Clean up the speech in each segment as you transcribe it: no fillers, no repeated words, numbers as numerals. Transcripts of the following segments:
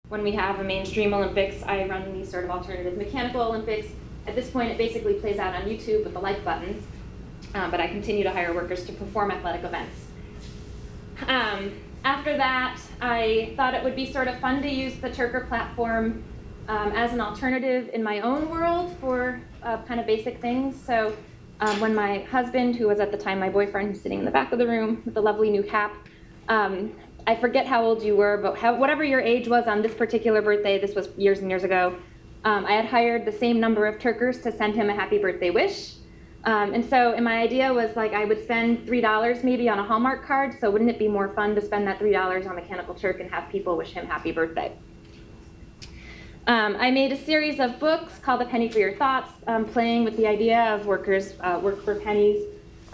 when we have a mainstream Olympics, I run these sort of alternative mechanical Olympics. At this point, it basically plays out on YouTube with the like buttons, but I continue to hire workers to perform athletic events. After that, I thought it would be sort of fun to use the Childcare platform as an alternative in my own world for kind of basic things. So when my husband, who was at the time my boyfriend, who's sitting in the back of the room with the lovely new cap, I forget how old you were, but whatever your age was on this particular birthday, this was years and years ago, I had hired the same number of Turkers to send him a happy birthday wish. And my idea was like I would spend $3 maybe on a Hallmark card, so wouldn't it be more fun to spend that $3 on Mechanical Turk and have people wish him happy birthday? I made a series of books called A Penny for Your Thoughts, playing with the idea of workers work for pennies.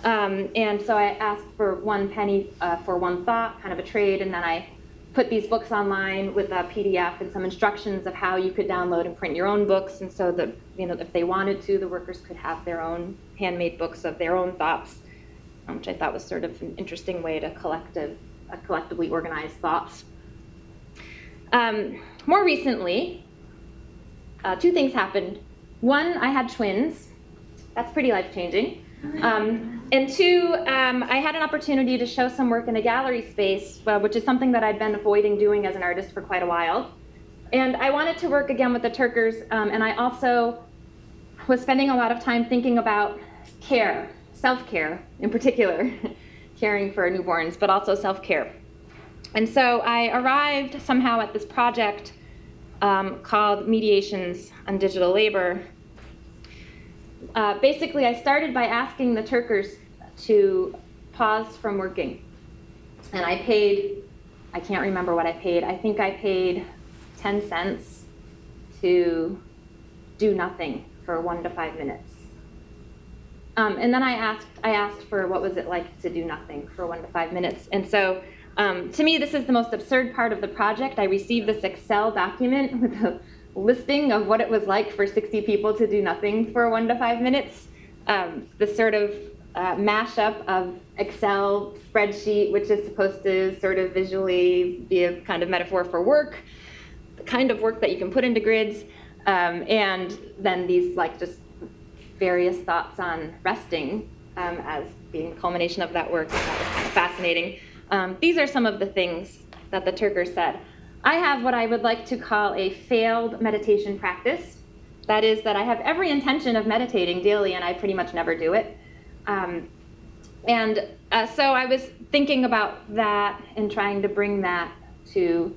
And so I asked for 1 penny for 1 thought, kind of a trade, and then I put these books online with a PDF and some instructions of how you could download and print your own books. And so that, if they wanted to, the workers could have their own handmade books of their own thoughts, which I thought was sort of an interesting way to collectively organize thoughts. More recently, 2 things happened. 1, I had twins. That's pretty life-changing. And 2, I had an opportunity to show some work in a gallery space, which is something that I'd been avoiding doing as an artist for quite a while. And I wanted to work again with the Turkers, and I also was spending a lot of time thinking about care, self-care in particular, caring for newborns, but also self-care. And so I arrived somehow at this project called Mediations on Digital Labor. Basically, I started by asking the Turkers to pause from working. And I paid, I can't remember what I paid. I think I paid 10 cents to do nothing for 1 to 5 minutes. And then I asked for what was it like to do nothing for 1 to 5 minutes. And so to me, this is the most absurd part of the project. I received this Excel document with a listing of what it was like for 60 people to do nothing for 1 to 5 minutes. This sort of mashup of Excel spreadsheet, which is supposed to sort of visually be a kind of metaphor for work, the kind of work that you can put into grids, and then these like just various thoughts on resting as being the culmination of that work. That was kind of fascinating. These are some of the things that the Turkers said. I have what I would like to call a failed meditation practice. That is that I have every intention of meditating daily, and I pretty much never do it. So I was thinking about that and trying to bring that to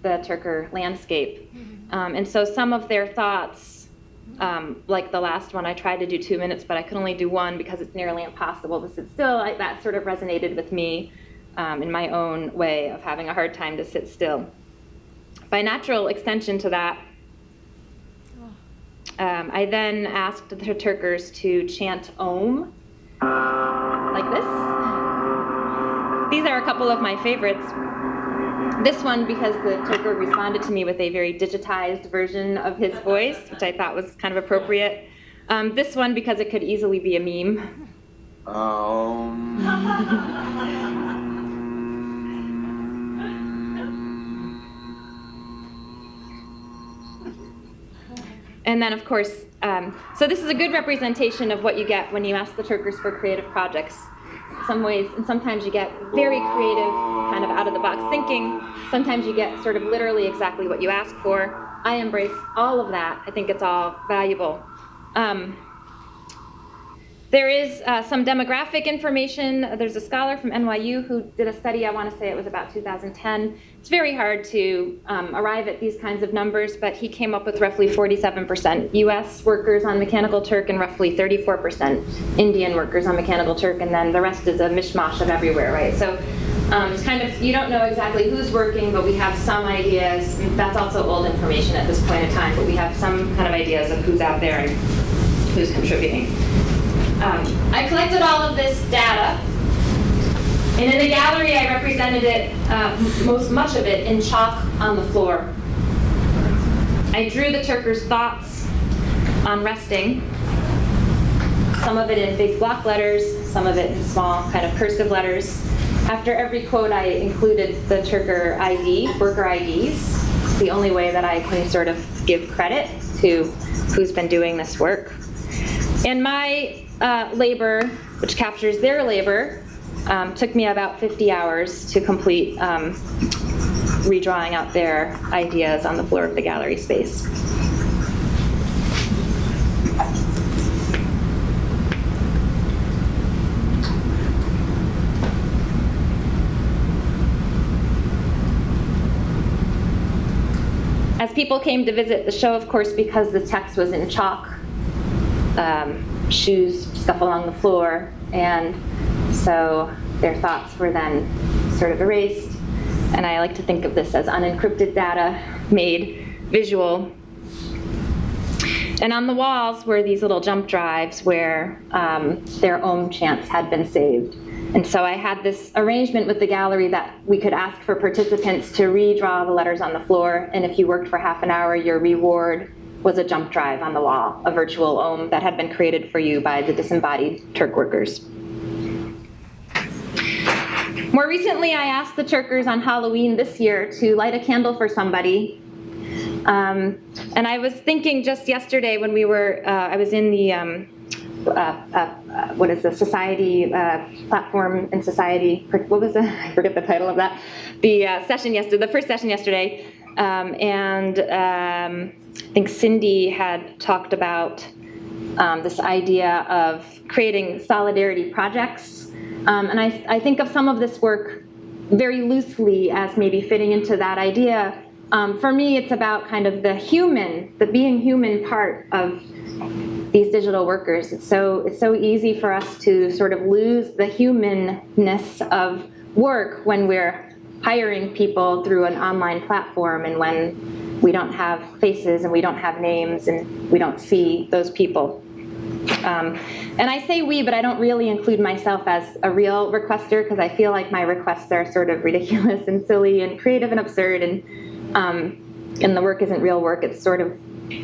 the Turker landscape. And so some of their thoughts, like the last one, I tried to do 2 minutes, but I could only do 1 because it's nearly impossible to sit still. That sort of resonated with me in my own way of having a hard time to sit still. By natural extension to that, I then asked the Turkers to chant Om, like this. These are a couple of my favorites. This one because the Turker responded to me with a very digitized version of his voice, which I thought was kind of appropriate. This one because it could easily be a meme. And then, of course, so this is a good representation of what you get when you ask the Turkers for creative projects. In some ways, and sometimes you get very creative, kind of out-of-the-box thinking. Sometimes you get sort of literally exactly what you ask for. I embrace all of that. I think it's all valuable. There is some demographic information. There's a scholar from NYU who did a study, I want to say it was about 2010. It's very hard to arrive at these kinds of numbers, but he came up with roughly 47% US workers on Mechanical Turk and roughly 34% Indian workers on Mechanical Turk, and then the rest is a mishmash of everywhere, right? So it's kind of, you don't know exactly who's working, but we have some ideas. That's also old information at this point in time, but we have some kind of ideas of who's out there and who's contributing. I collected all of this data, and in the gallery I represented it, much of it, in chalk on the floor. I drew the Turkers' thoughts on resting, some of it in big block letters, some of it in small kind of cursive letters. After every quote I included the Turker ID, worker IDs, the only way that I can sort of give credit to who's been doing this work. And my labor, which captures their labor, took me about 50 hours to complete redrawing out their ideas on the floor of the gallery space. As people came to visit the show, of course, because the text was in chalk, shoes scuff along the floor, and so their thoughts were then sort of erased. And I like to think of this as unencrypted data made visual. And on the walls were these little jump drives where their own chants had been saved. And so I had this arrangement with the gallery that we could ask for participants to redraw the letters on the floor, and if you worked for half an hour, your reward was a jump drive on the wall, a virtual ohm that had been created for you by the disembodied Turk workers. More recently, I asked the Turkers on Halloween this year to light a candle for somebody. And I was thinking just yesterday when we were, I was in the, what is the society, platform in society, what was it? I forget the title of that. The session yesterday, the first session yesterday. I think Cindy had talked about this idea of creating solidarity projects. And I think of some of this work very loosely as maybe fitting into that idea. For me, it's about kind of the being human part of these digital workers. It's so easy for us to sort of lose the humanness of work when we're hiring people through an online platform and when we don't have faces and we don't have names and we don't see those people. And I say we, but I don't really include myself as a real requester because I feel like my requests are sort of ridiculous and silly and creative and absurd, and the work isn't real work. It's sort of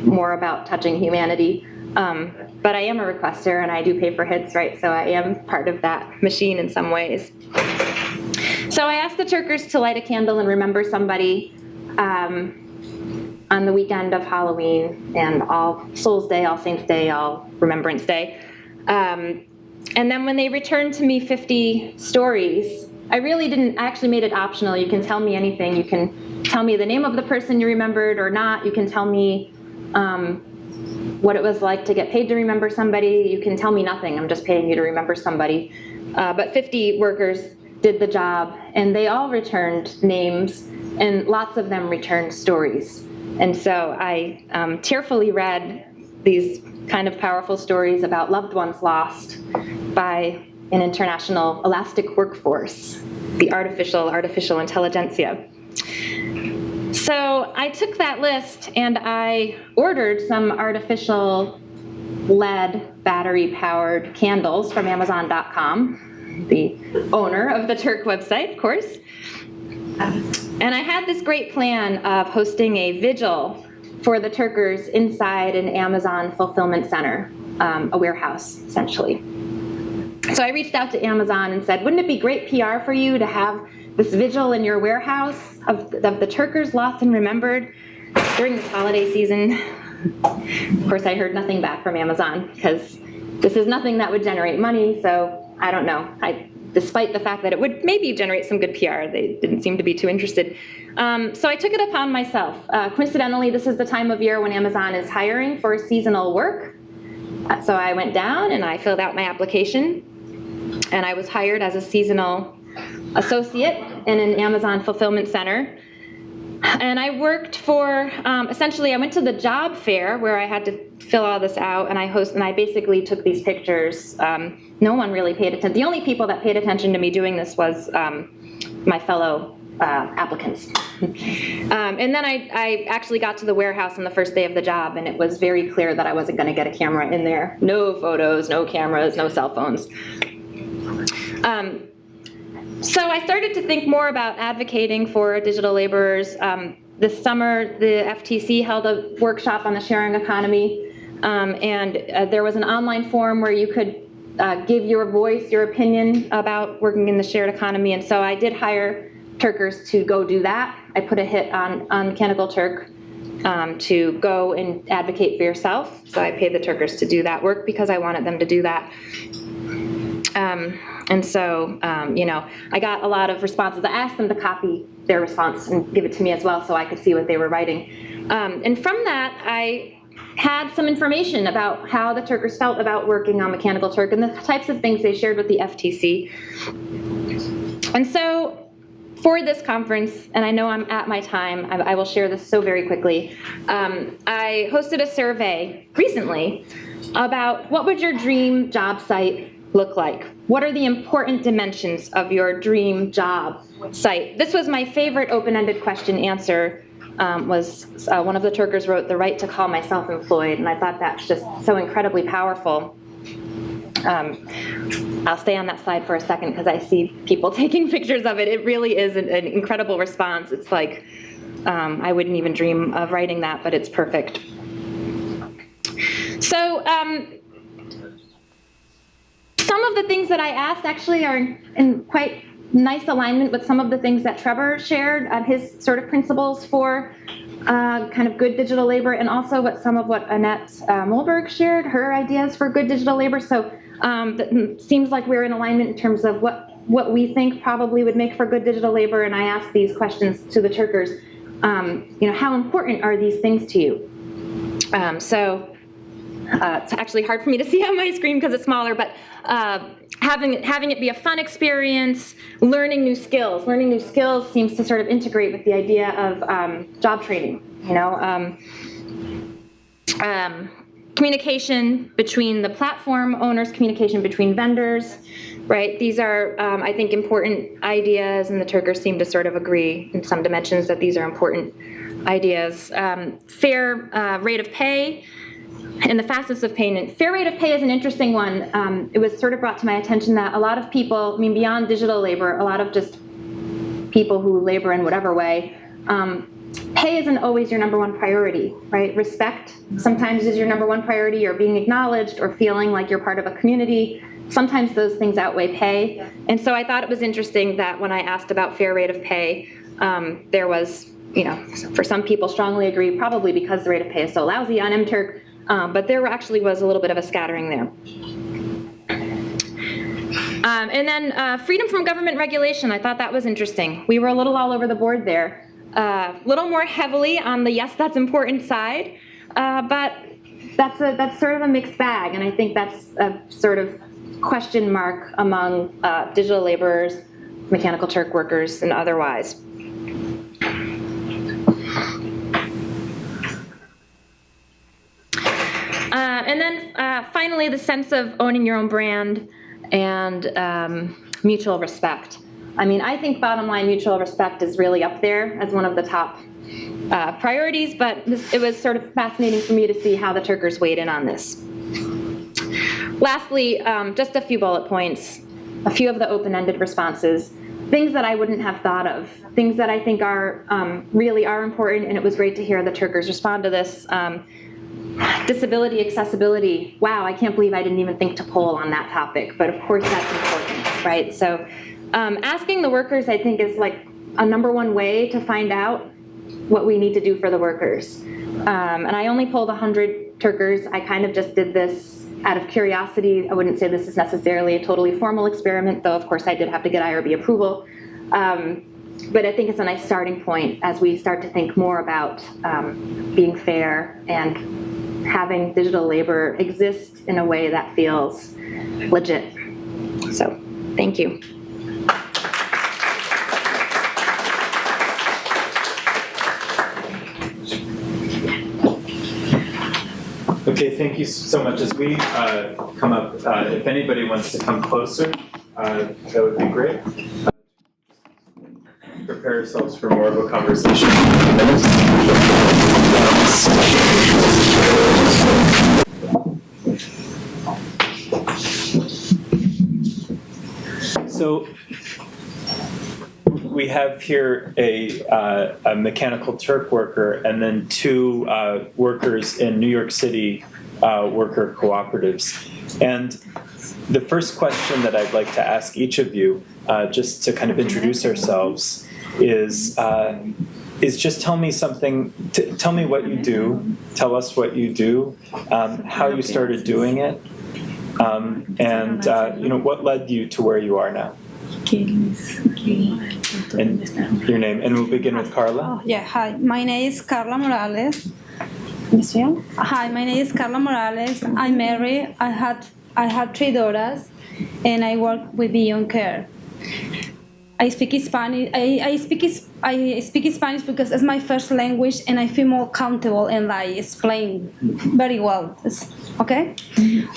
more about touching humanity. But I am a requester and I do pay for hits, right? So I am part of that machine in some ways. So I asked the Turkers to light a candle and remember somebody on the weekend of Halloween and All Souls Day, All Saints Day, All Remembrance Day. And then when they returned to me 50 stories, I actually made it optional. You can tell me anything. You can tell me the name of the person you remembered or not. You can tell me what it was like to get paid to remember somebody. You can tell me nothing. I'm just paying you to remember somebody. But 50 workers did the job, and they all returned names, and lots of them returned stories. And so I tearfully read these kind of powerful stories about loved ones lost by an international elastic workforce, the artificial intelligentsia. So I took that list and I ordered some artificial LED battery-powered candles from Amazon.com, the owner of the Turk website, of course. And I had this great plan of hosting a vigil for the Turkers inside an Amazon fulfillment center, a warehouse, essentially. So I reached out to Amazon and said, wouldn't it be great PR for you to have this vigil in your warehouse of the Turkers lost and remembered during this holiday season? Of course, I heard nothing back from Amazon because this is nothing that would generate money, so I don't know. Despite the fact that it would maybe generate some good PR, they didn't seem to be too interested. So I took it upon myself. Coincidentally, this is the time of year when Amazon is hiring for seasonal work. So I went down and I filled out my application, and I was hired as a seasonal associate in an Amazon fulfillment center. And I worked for, essentially I went to the job fair where I had to fill all this out, and I basically took these pictures. No one really paid attention. The only people that paid attention to me doing this was my fellow applicants. And then I actually got to the warehouse on the first day of the job, and it was very clear that I wasn't going to get a camera in there. No photos, no cameras, no cell phones. So I started to think more about advocating for digital laborers. This summer, the FTC held a workshop on the sharing economy, and there was an online forum where you could give your voice, your opinion about working in the shared economy. And so I did hire Turkers to go do that. I put a hit on Mechanical Turk to go and advocate for yourself. So I paid the Turkers to do that work because I wanted them to do that. And so, I got a lot of responses. I asked them to copy their response and give it to me as well so I could see what they were writing. And from that, I had some information about how the Turkers felt about working on Mechanical Turk and the types of things they shared with the FTC. And so for this conference, and I know I'm at my time, I will share this so very quickly. I hosted a survey recently about what would your dream job site look like? What are the important dimensions of your dream job site? This was my favorite open-ended question answer. One of the Turkers wrote, "The right to call myself employed," and I thought that's just so incredibly powerful. I'll stay on that slide for a second because I see people taking pictures of it. It really is an incredible response. It's like, I wouldn't even dream of writing that, but it's perfect. So, some of the things that I asked actually are in quite nice alignment with some of the things that Trevor shared, his sort of principles for kind of good digital labor, and also some of what Annette Mulberg shared, her ideas for good digital labor. So it seems like we're in alignment in terms of what we think probably would make for good digital labor. And I asked these questions to the Turkers. How important are these things to you? It's actually hard for me to see on my screen because it's smaller, but having it be a fun experience, learning new skills. Learning new skills seems to sort of integrate with the idea of job training, communication between the platform owners, communication between vendors, right? These are, I think, important ideas, and the Turkers seem to sort of agree in some dimensions that these are important ideas. Fair rate of pay and the fastest of payment. Fair rate of pay is an interesting one. It was sort of brought to my attention that a lot of people, beyond digital labor, a lot of just people who labor in whatever way, pay isn't always your number one priority, right? Respect sometimes is your number one priority, or being acknowledged, or feeling like you're part of a community. Sometimes those things outweigh pay. And so I thought it was interesting that when I asked about fair rate of pay, there was, for some people strongly agree, probably because the rate of pay is so lousy on MTurk, but there actually was a little bit of a scattering there. And then freedom from government regulation, I thought that was interesting. We were a little all over the board there. A little more heavily on the yes, that's important side, but that's sort of a mixed bag, and I think that's a sort of question mark among digital laborers, Mechanical Turk workers, and otherwise. And then finally, the sense of owning your own brand and mutual respect. I think bottom line mutual respect is really up there as one of the top priorities, but it was sort of fascinating for me to see how the Turkers weighed in on this. Lastly, just a few bullet points, a few of the open-ended responses, things that I wouldn't have thought of, things that I think are really are important, and it was great to hear the Turkers respond to this. Disability accessibility. Wow, I can't believe I didn't even think to poll on that topic, but of course that's important, right? So asking the workers, I think, is like a number one way to find out what we need to do for the workers. And I only polled 100 Turkers. I kind of just did this out of curiosity. I wouldn't say this is necessarily a totally formal experiment, though of course I did have to get IRB approval. But I think it's a nice starting point as we start to think more about being fair and having digital labor exist in a way that feels legit. So, thank you. Okay, thank you so much. As we come up, if anybody wants to come closer, that would be great. Prepare yourselves for more of a conversation in a minute. So we have here a Mechanical Turk worker and then two workers in New York City worker cooperatives. And the first question that I'd like to ask each of you, just to kind of introduce ourselves, is is just tell me something, tell me what you do, tell us what you do, how you started doing it, and what led you to where you are now. And your name, and we'll begin with Karla. Hi, my name is Karla Morales. Hi, my name is Karla Morales. I'm married. I have 3 daughters, and I work with Beyond Care. I speak Spanish. I speak Spanish because it's my first language, and I feel more comfortable and I explain very well. Okay.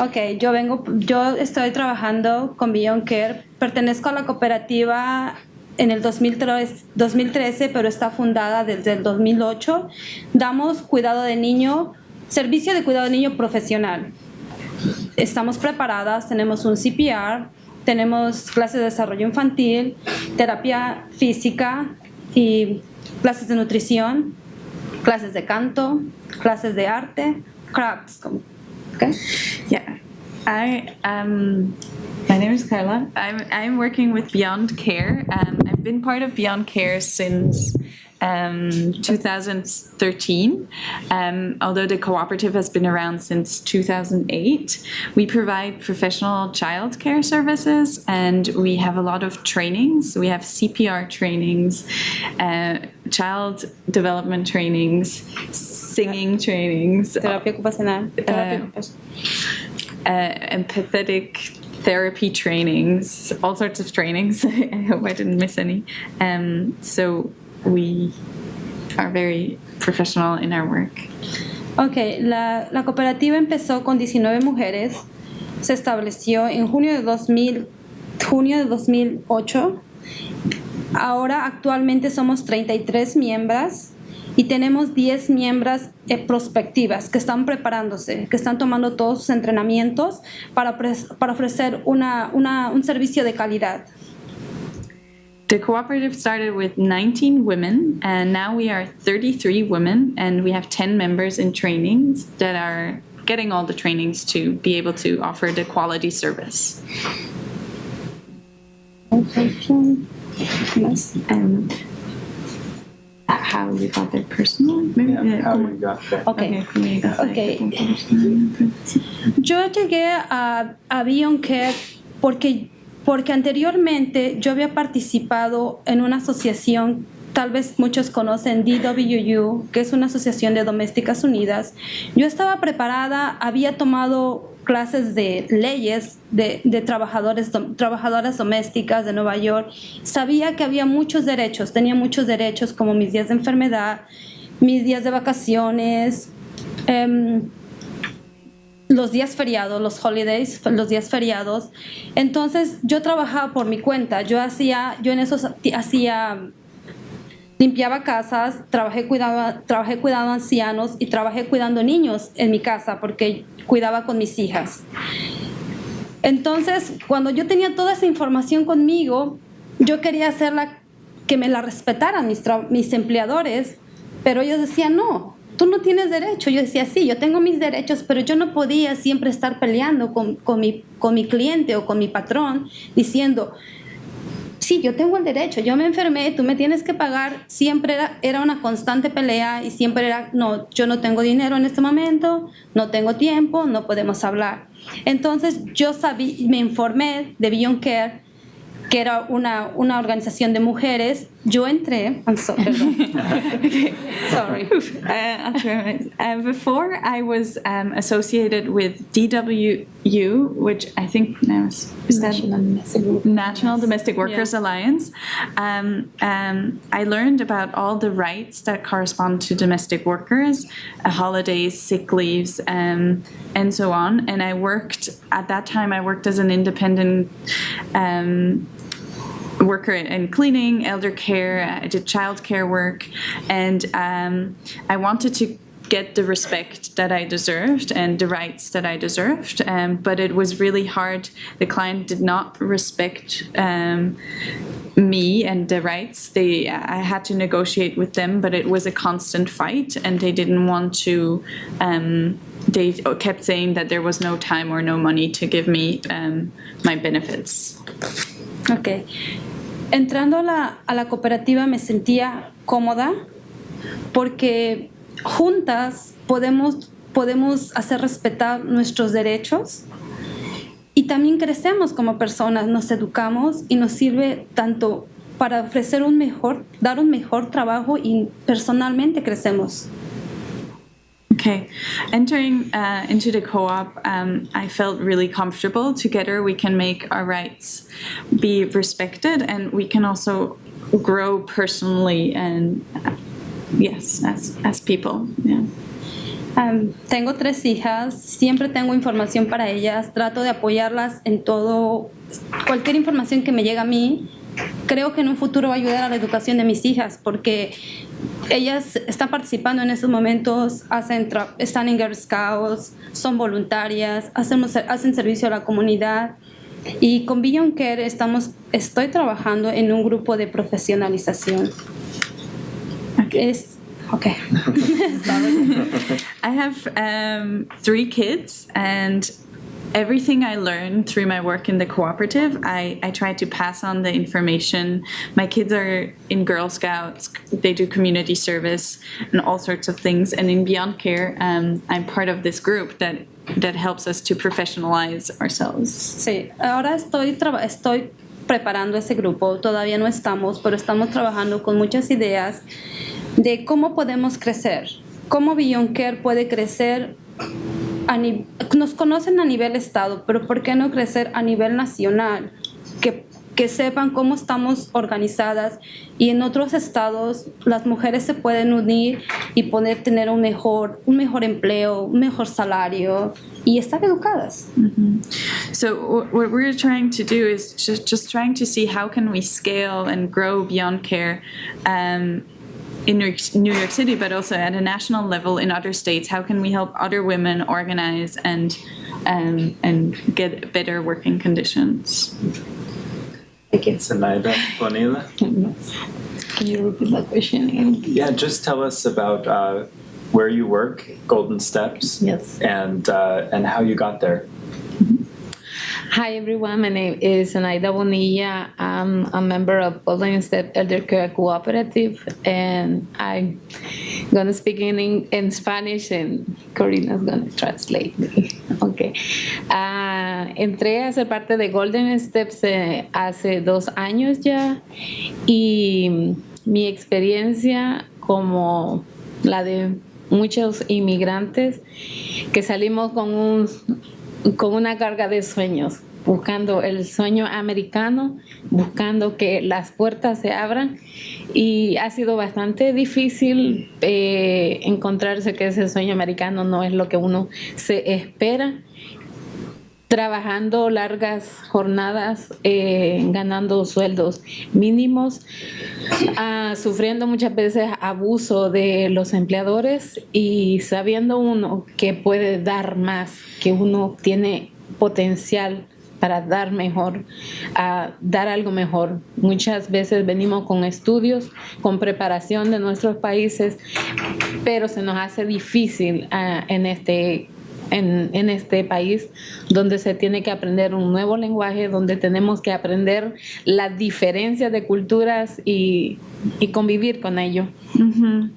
Okay. Yo estoy trabajando con Beyond Care. Pertenezco a la cooperativa en el 2013, pero está fundada desde el 2008. Damos cuidado de niño, servicio de cuidado de niño profesional. Estamos preparadas, tenemos un CPR, tenemos clases de desarrollo infantil, terapia física y clases de nutrición, clases de canto, clases de arte, crafts. Okay? Yeah, my name is Karla. I'm working with Beyond Care. I've been part of Beyond Care since 2013. Although the cooperative has been around since 2008, we provide professional childcare services, and we have a lot of trainings. We have CPR trainings, child development trainings, singing trainings, Terapia ocupacional. empathetic therapy trainings, all sorts of trainings. I hope I didn't miss any. So we are very professional in our work. Okay, la cooperativa empezó con 19 mujeres. Se estableció en junio de 2008. Ahora actualmente somos 33 miembros y tenemos 10 miembros prospectivas que están preparándose, que están tomando todos sus entrenamientos para ofrecer un servicio de calidad. The cooperative started with 19 women, and now we are 33 women, and we have 10 members in trainings that are getting all the trainings to be able to offer the quality service. And how you got there personally? Maybe How you got there. Okay. Yo llegué a Beyond Care porque anteriormente yo había participado en una asociación, tal vez muchos conocen DWU, que es una asociación de domésticas unidas. Yo estaba preparada, había tomado clases de leyes de trabajadoras domésticas de Nueva York. Sabía que había muchos derechos, tenía muchos derechos como mis días de enfermedad, mis días de vacaciones, los días feriados, los holidays, los días feriados. Entonces yo trabajaba por mi cuenta. Yo limpiaba casas, trabajé cuidando ancianos y trabajé cuidando niños en mi casa porque cuidaba con mis hijas. Entonces, cuando yo tenía toda esa información conmigo, yo quería hacerla que me la respetaran mis empleadores, pero ellos decían, no, tú no tienes derecho. Yo decía, sí, yo tengo mis derechos, pero yo no podía siempre estar peleando con mi cliente o con mi patrón diciendo, sí, yo tengo el derecho, yo me enfermé, tú me tienes que pagar. Siempre era una constante pelea y siempre era, no, yo no tengo dinero en este momento, no tengo tiempo, no podemos hablar. Entonces yo me informé de Beyond Care, que era una organización de mujeres. Yo entré, sorry. Before I was associated with DWU, which I think now is that National Domestic Workers Alliance. I learned about all the rights that correspond to domestic workers, holidays, sick leaves, and so on. And at that time I worked as an independent worker in cleaning, elder care, I did childcare work, and I wanted to get the respect that I deserved and the rights that I deserved, but it was really hard. The client did not respect me and the rights. I had to negotiate with them, but it was a constant fight, and they didn't want to. They kept saying that there was no time or no money to give me my benefits. Okay. Entrando a la cooperativa me sentía cómoda, porque juntas podemos hacer respetar nuestros derechos y también crecemos como personas, nos educamos y nos sirve tanto para ofrecer dar un mejor trabajo y personalmente crecemos. Okay, entering into the co-op, I felt really comfortable. Together we can make our rights be respected, and we can also grow personally and yes, as people. Yeah. Tengo 3 hijas, siempre tengo información para ellas, trato de apoyarlas en todo, cualquier información que me llega a mí. Creo que en un futuro va a ayudar a la educación de mis hijas porque ellas están participando en estos momentos, están en Girl Scouts, son voluntarias, hacen servicio a la comunidad. Y con Beyond Care estoy trabajando en un grupo de profesionalización. Okay. I have 3 kids, and everything I learned through my work in the cooperative, I try to pass on the information. My kids are in Girl Scouts, they do community service and all sorts of things. And in Beyond Care, I'm part of this group that helps us to professionalize ourselves. Sí, ahora estoy preparando ese grupo, todavía no estamos, pero estamos trabajando con muchas ideas de cómo podemos crecer, cómo Beyond Care puede crecer. Nos conocen a nivel estado, pero ¿por qué no crecer a nivel nacional? Que sepan cómo estamos organizadas y en otros estados las mujeres se pueden unir y poder tener un mejor empleo, un mejor salario y estar educadas. Mm-hmm. So what we're trying to do is just trying to see how can we scale and grow Beyond Care in New York City, but also at a national level in other states. How can we help other women organize and get better working conditions? Thank you. Zenayda, Bonilla? Can you repeat that question again? Yeah, just tell us about where you work, Golden Steps, Yes. and how you got there. Hi everyone, my name is Zenayda Bonilla. I'm a member of Golden Step Elder Care Cooperative, and I'm gonna speak in Spanish and Corina's gonna translate me. Okay. Entré a ser parte de Golden Steps hace 2 años ya, y mi experiencia, como la de muchos inmigrantes que salimos con una carga de sueños, buscando el sueño americano, buscando que las puertas se abran, y ha sido bastante difícil encontrarse que ese sueño americano no es lo que uno se espera, trabajando largas jornadas, ganando sueldos mínimos, sufriendo muchas veces abuso de los empleadores y sabiendo uno que puede dar más, que uno tiene potencial para dar mejor, dar algo mejor. Muchas veces venimos con estudios, con preparación de nuestros países, pero se nos hace difícil en este país, donde se tiene que aprender un nuevo lenguaje, donde tenemos que aprender las diferencias de culturas y convivir con ello. Mm-hmm.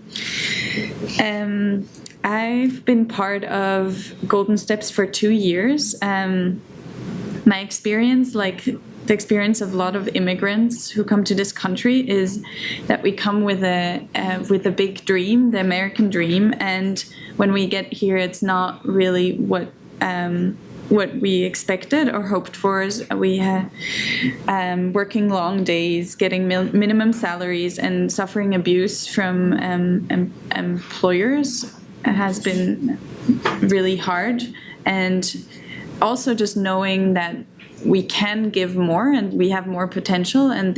I've been part of Golden Steps for 2 years. My experience, like the experience of a lot of immigrants who come to this country, is that we come with a big dream, the American dream, and when we get here, it's not really what we expected or hoped for. We working long days, getting minimum salaries, and suffering abuse from employers has been really hard. And also just knowing that we can give more and we have more potential, and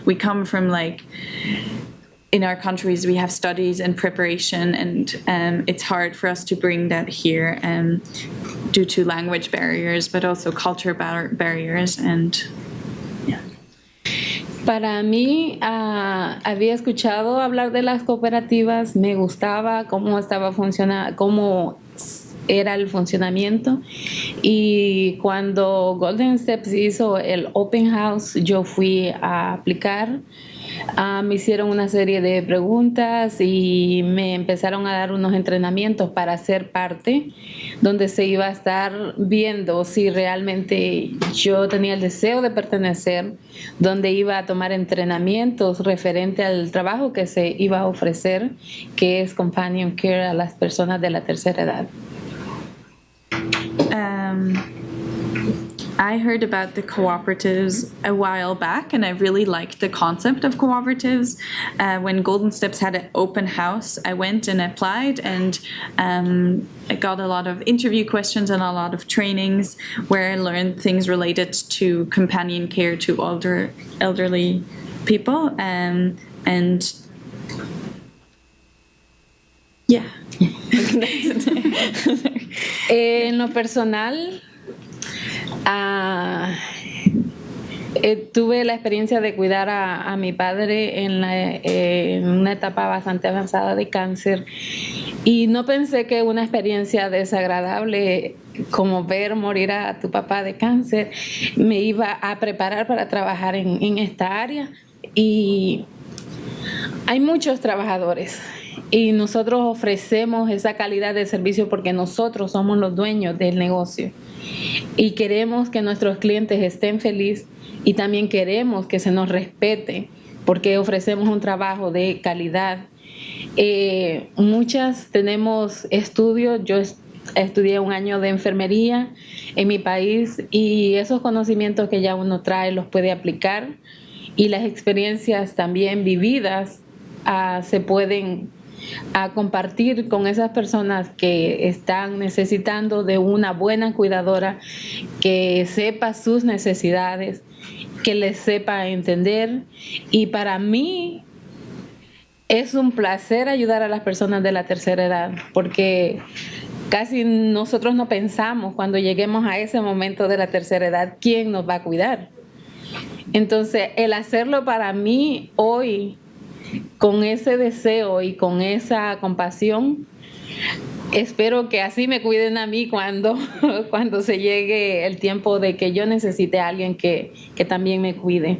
we come from, like, in our countries we have studies and preparation, and it's hard for us to bring that here due to language barriers, but also culture barriers. And yeah. Para mí, había escuchado hablar de las cooperativas, me gustaba cómo estaba funcionando, cómo era el funcionamiento, y cuando Golden Steps hizo el Open House, yo fui a aplicar Me hicieron una serie de preguntas y me empezaron a dar unos entrenamientos para ser parte, donde se iba a estar viendo si realmente yo tenía el deseo de pertenecer, donde iba a tomar entrenamientos referente al trabajo que se iba a ofrecer, que es companion care a las personas de la tercera edad. I heard about the cooperatives a while back, and I really liked the concept of cooperatives. When Golden Steps had an open house, I went and applied, and I got a lot of interview questions and a lot of trainings where I learned things related to companion care to elderly people, and yeah. En lo personal, tuve la experiencia de cuidar a mi padre en una etapa bastante avanzada de cáncer y no pensé que una experiencia desagradable como ver morir a tu papá de cáncer me iba a preparar para trabajar en esta área. Y hay muchos trabajadores y nosotros ofrecemos esa calidad de servicio porque nosotros somos los dueños del negocio y queremos que nuestros clientes estén felices y también queremos que se nos respete porque ofrecemos un trabajo de calidad. Muchas tenemos estudios, yo estudié 1 año de enfermería en mi país y esos conocimientos que ya uno trae los puede aplicar y las experiencias también vividas se pueden compartir con esas personas que están necesitando de una buena cuidadora que sepa sus necesidades, que les sepa entender. Y para mí es un placer ayudar a las personas de la tercera edad porque casi nosotros no pensamos cuando lleguemos a ese momento de la tercera edad quién nos va a cuidar. Entonces, el hacerlo para mí hoy con ese deseo y con esa compasión, espero que así me cuiden a mí cuando se llegue el tiempo de que yo necesite a alguien que también me cuide.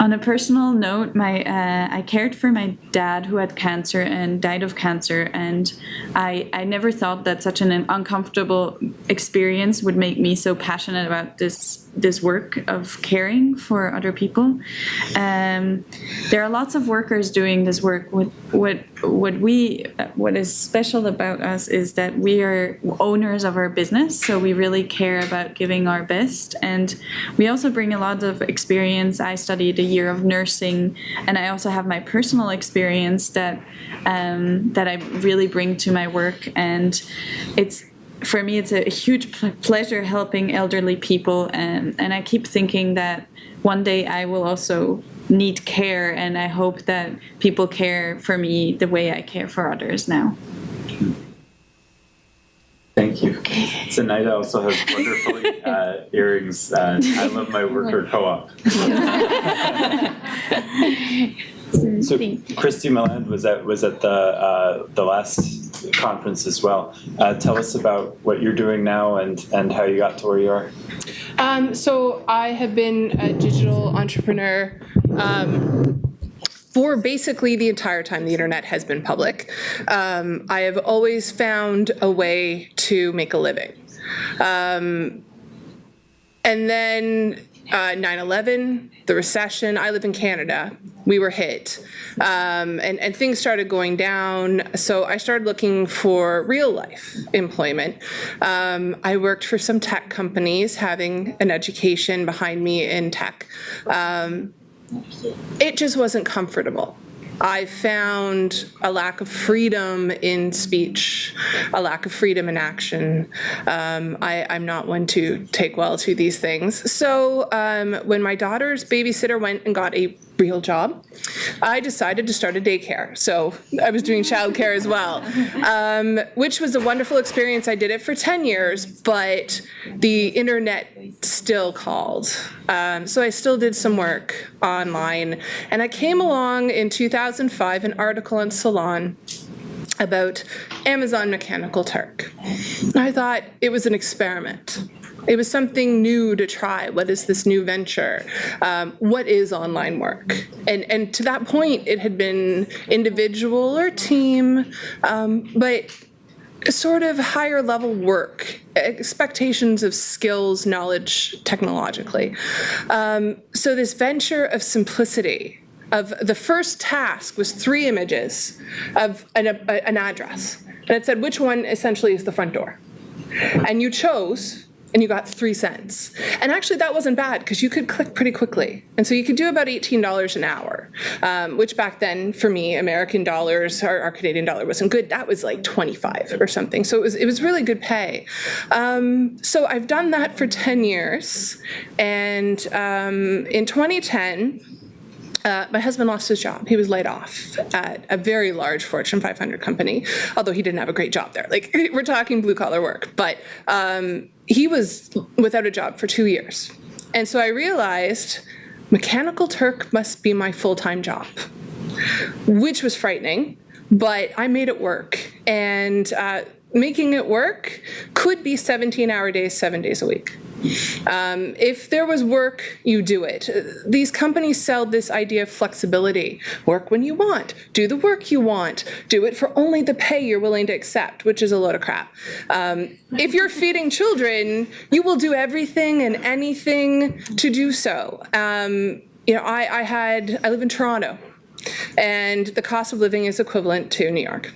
On a personal note, I cared for my dad who had cancer and died of cancer, and I never thought that such an uncomfortable experience would make me so passionate about this work of caring for other people. There are lots of workers doing this work. What is special about us is that we are owners of our business, so we really care about giving our best, and we also bring a lot of experience. I studied a year of nursing, and I also have my personal experience that I really bring to my work, and for me, it's a huge pleasure helping elderly people, and I keep thinking that one day I will also need care, and I hope that people care for me the way I care for others now. Thank you. Zenayda also has wonderful earrings. I love my worker co-op. So Christy Milland was at the last conference as well. Tell us about what you're doing now and how you got to where you are. So I have been a digital entrepreneur for basically the entire time the internet has been public. I have always found a way to make a living. And then 9/11, the recession, I live in Canada, we were hit. And things started going down, so I started looking for real life employment. I worked for some tech companies, having an education behind me in tech. It just wasn't comfortable. I found a lack of freedom in speech, a lack of freedom in action. I'm not one to take well to these things. So when my daughter's babysitter went and got a real job, I decided to start a daycare. So I was doing childcare as well, which was a wonderful experience. I did it for 10 years, but the internet still called. So I still did some work online. And I came along in 2005, an article in Salon about Amazon Mechanical Turk. I thought it was an experiment. It was something new to try. What is this new venture? What is online work? And to that point, it had been individual or team, but sort of higher level work, expectations of skills, knowledge technologically. So this venture of simplicity, of the first task was 3 images of an address. And it said which one essentially is the front door. And you chose, and you got 3 cents. And actually that wasn't bad because you could click pretty quickly. And so you could do about $18 an hour, which back then for me, American dollars, our Canadian dollar wasn't good. That was like 25 or something. So it was really good pay. So I've done that for 10 years. And in 2010, my husband lost his job. He was laid off at a very large Fortune 500 company, although he didn't have a great job there. Like, we're talking blue collar work, but he was without a job for 2 years. And so I realized Mechanical Turk must be my full-time job, which was frightening, but I made it work. And making it work could be 17-hour days, 7 days a week. If there was work, you do it. These companies sell this idea of flexibility. Work when you want, do the work you want, do it for only the pay you're willing to accept, which is a load of crap. If you're feeding children, you will do everything and anything to do so. You know, I live in Toronto, and the cost of living is equivalent to New York.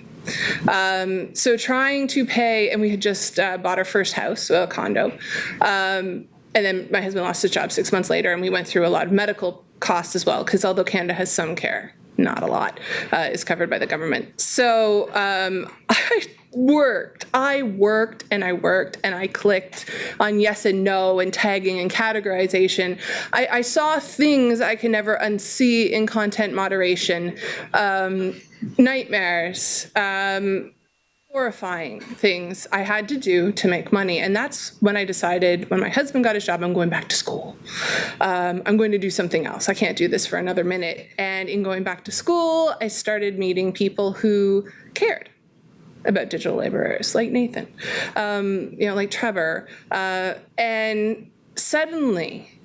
So trying to pay, and we had just bought our first house, a condo, and then my husband lost his job 6 months later, and we went through a lot of medical costs as well, because although Canada has some care, not a lot is covered by the government. So I worked and I clicked on yes and no and tagging and categorization. I saw things I can never unsee in content moderation, nightmares, horrifying things I had to do to make money. And that's when I decided, when my husband got his job, I'm going back to school. I'm going to do something else. I can't do this for another minute. And in going back to school, I started meeting people who cared about digital laborers, like Nathan, you know, like Trevor. And suddenly,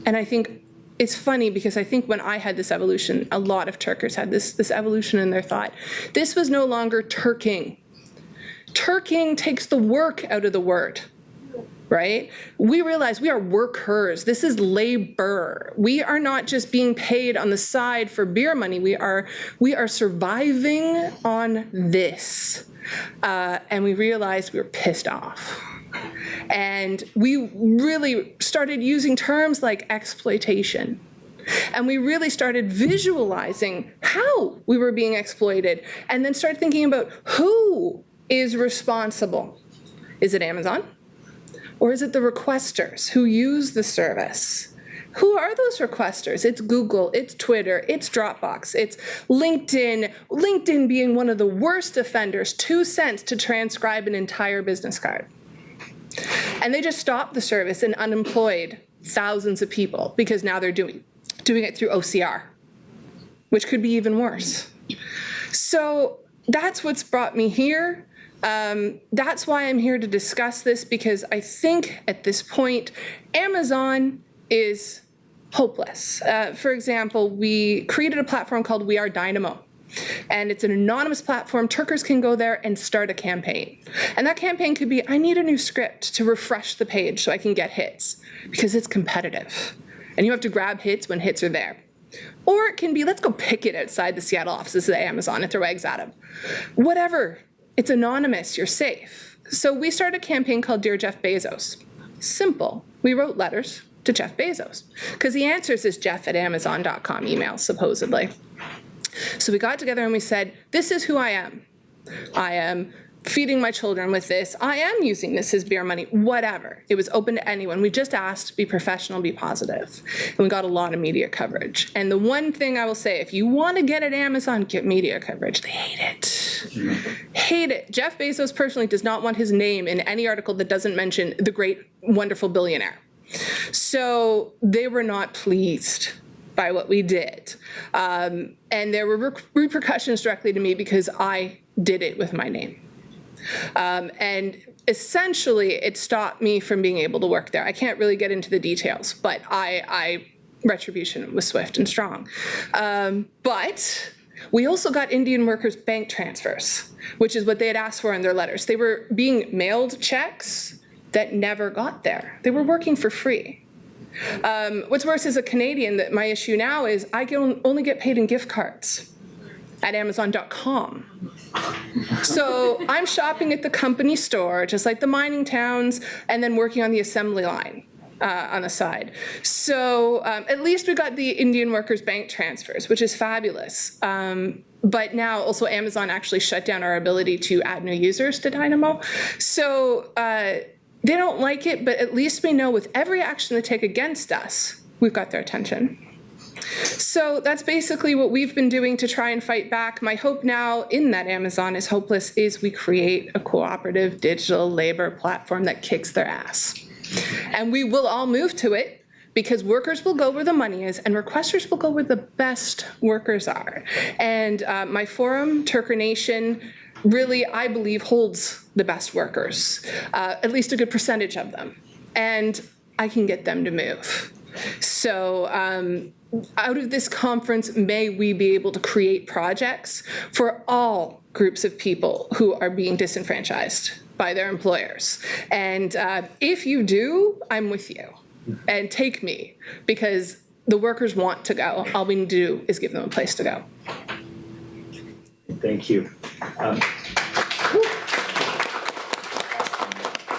and I think it's funny because I think when I had this evolution, a lot of Turkers had this evolution in their thought. This was no longer Turking. Turking takes the work out of the word, right? We realize we are workers. This is labor. We are not just being paid on the side for beer money. We are surviving on this. And we realized we were pissed off. And we really started using terms like exploitation. And we really started visualizing how we were being exploited, and then started thinking about who is responsible. Is it Amazon? Or is it the requesters who use the service? Who are those requesters? It's Google, it's Twitter, it's Dropbox, it's LinkedIn. LinkedIn being one of the worst offenders, 2 cents to transcribe an entire business card. And they just stopped the service and unemployed thousands of people because now they're doing it through OCR, which could be even worse. So that's what's brought me here. That's why I'm here to discuss this, because I think at this point, Amazon is hopeless. For example, we created a platform called We Are Dynamo. And it's an anonymous platform. Turkers can go there and start a campaign. And that campaign could be, I need a new script to refresh the page so I can get hits, because it's competitive. And you have to grab hits when hits are there. Or it can be, let's go pick it outside the Seattle offices of Amazon and throw eggs at them. Whatever. It's anonymous. You're safe. So we started a campaign called Dear Jeff Bezos. Simple. We wrote letters to Jeff Bezos, because the answers is jeff@amazon.com email, supposedly. So we got together and we said, this is who I am. I am feeding my children with this. I am using this as beer money, whatever. It was open to anyone. We just asked, be professional, be positive. And we got a lot of media coverage. And the one thing I will say, if you want to get at Amazon, get media coverage. They hate it. Hate it. Jeff Bezos personally does not want his name in any article that doesn't mention the great, wonderful billionaire. So they were not pleased by what we did. And there were repercussions directly to me because I did it with my name. And essentially, it stopped me from being able to work there. I can't really get into the details, but retribution was swift and strong. But we also got Indian workers' bank transfers, which is what they had asked for in their letters. They were being mailed checks that never got there. They were working for free. What's worse as a Canadian, that my issue now is I can only get paid in gift cards at Amazon.com. So I'm shopping at the company store, just like the mining towns, and then working on the assembly line on the side. So at least we got the Indian workers' bank transfers, which is fabulous. But now also Amazon actually shut down our ability to add new users to Dynamo. So they don't like it, but at least we know with every action they take against us, we've got their attention. So that's basically what we've been doing to try and fight back. My hope now in that Amazon is hopeless is we create a cooperative digital labor platform that kicks their ass. And we will all move to it because workers will go where the money is and requesters will go where the best workers are. And my forum, Turker Nation, really, I believe, holds the best workers, at least a good percentage of them. And I can get them to move. So out of this conference, may we be able to create projects for all groups of people who are being disenfranchised by their employers. And if you do, I'm with you. And take me, because the workers want to go. All we need to do is give them a place to go. Thank you.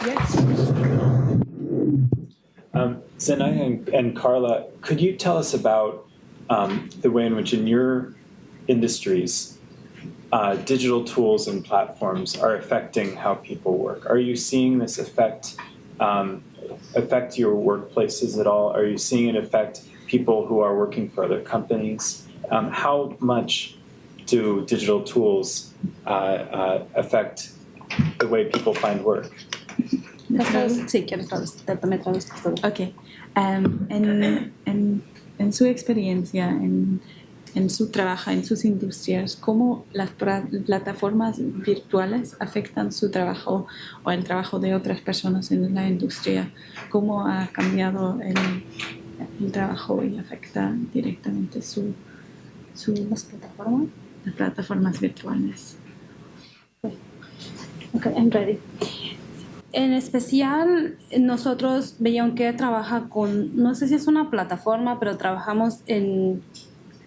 Yes. Zenayda and Karla, could you tell us about the way in which in your industries digital tools and platforms are affecting how people work? Are you seeing this affect your workplaces at all? Are you seeing it affect people who are working for other companies? How much do digital tools affect the way people find work? Sí, quiero me traduzco todo. Ok. En su experiencia, en su trabajo, en sus industrias, ¿cómo las plataformas virtuales afectan su trabajo o el trabajo de otras personas en la industria? ¿Cómo ha cambiado el trabajo y afecta directamente las plataformas virtuales? Okay, I'm ready. En especial, nosotros, Beyond trabaja con, no sé si es una plataforma, pero trabajamos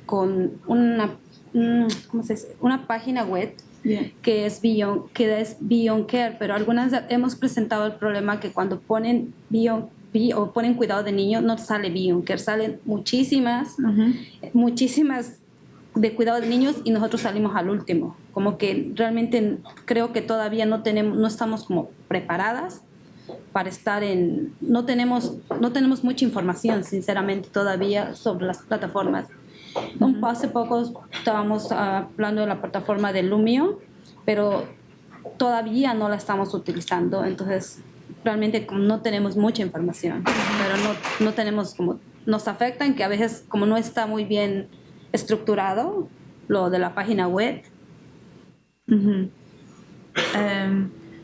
con una página web que es Beyond Care, pero algunas hemos presentado el problema que cuando ponen o ponen cuidado de niños, no sale Beyond Care, salen muchísimas de cuidado de niños y nosotros salimos al último. Como que realmente creo que todavía no estamos como preparadas para estar no tenemos mucha información, sinceramente, todavía sobre las plataformas. Hace poco estábamos hablando de la plataforma de Lumio, pero todavía no la estamos utilizando, entonces realmente como no tenemos mucha información, pero no tenemos como, nos afectan que a veces como no está muy bien estructurado lo de la página web.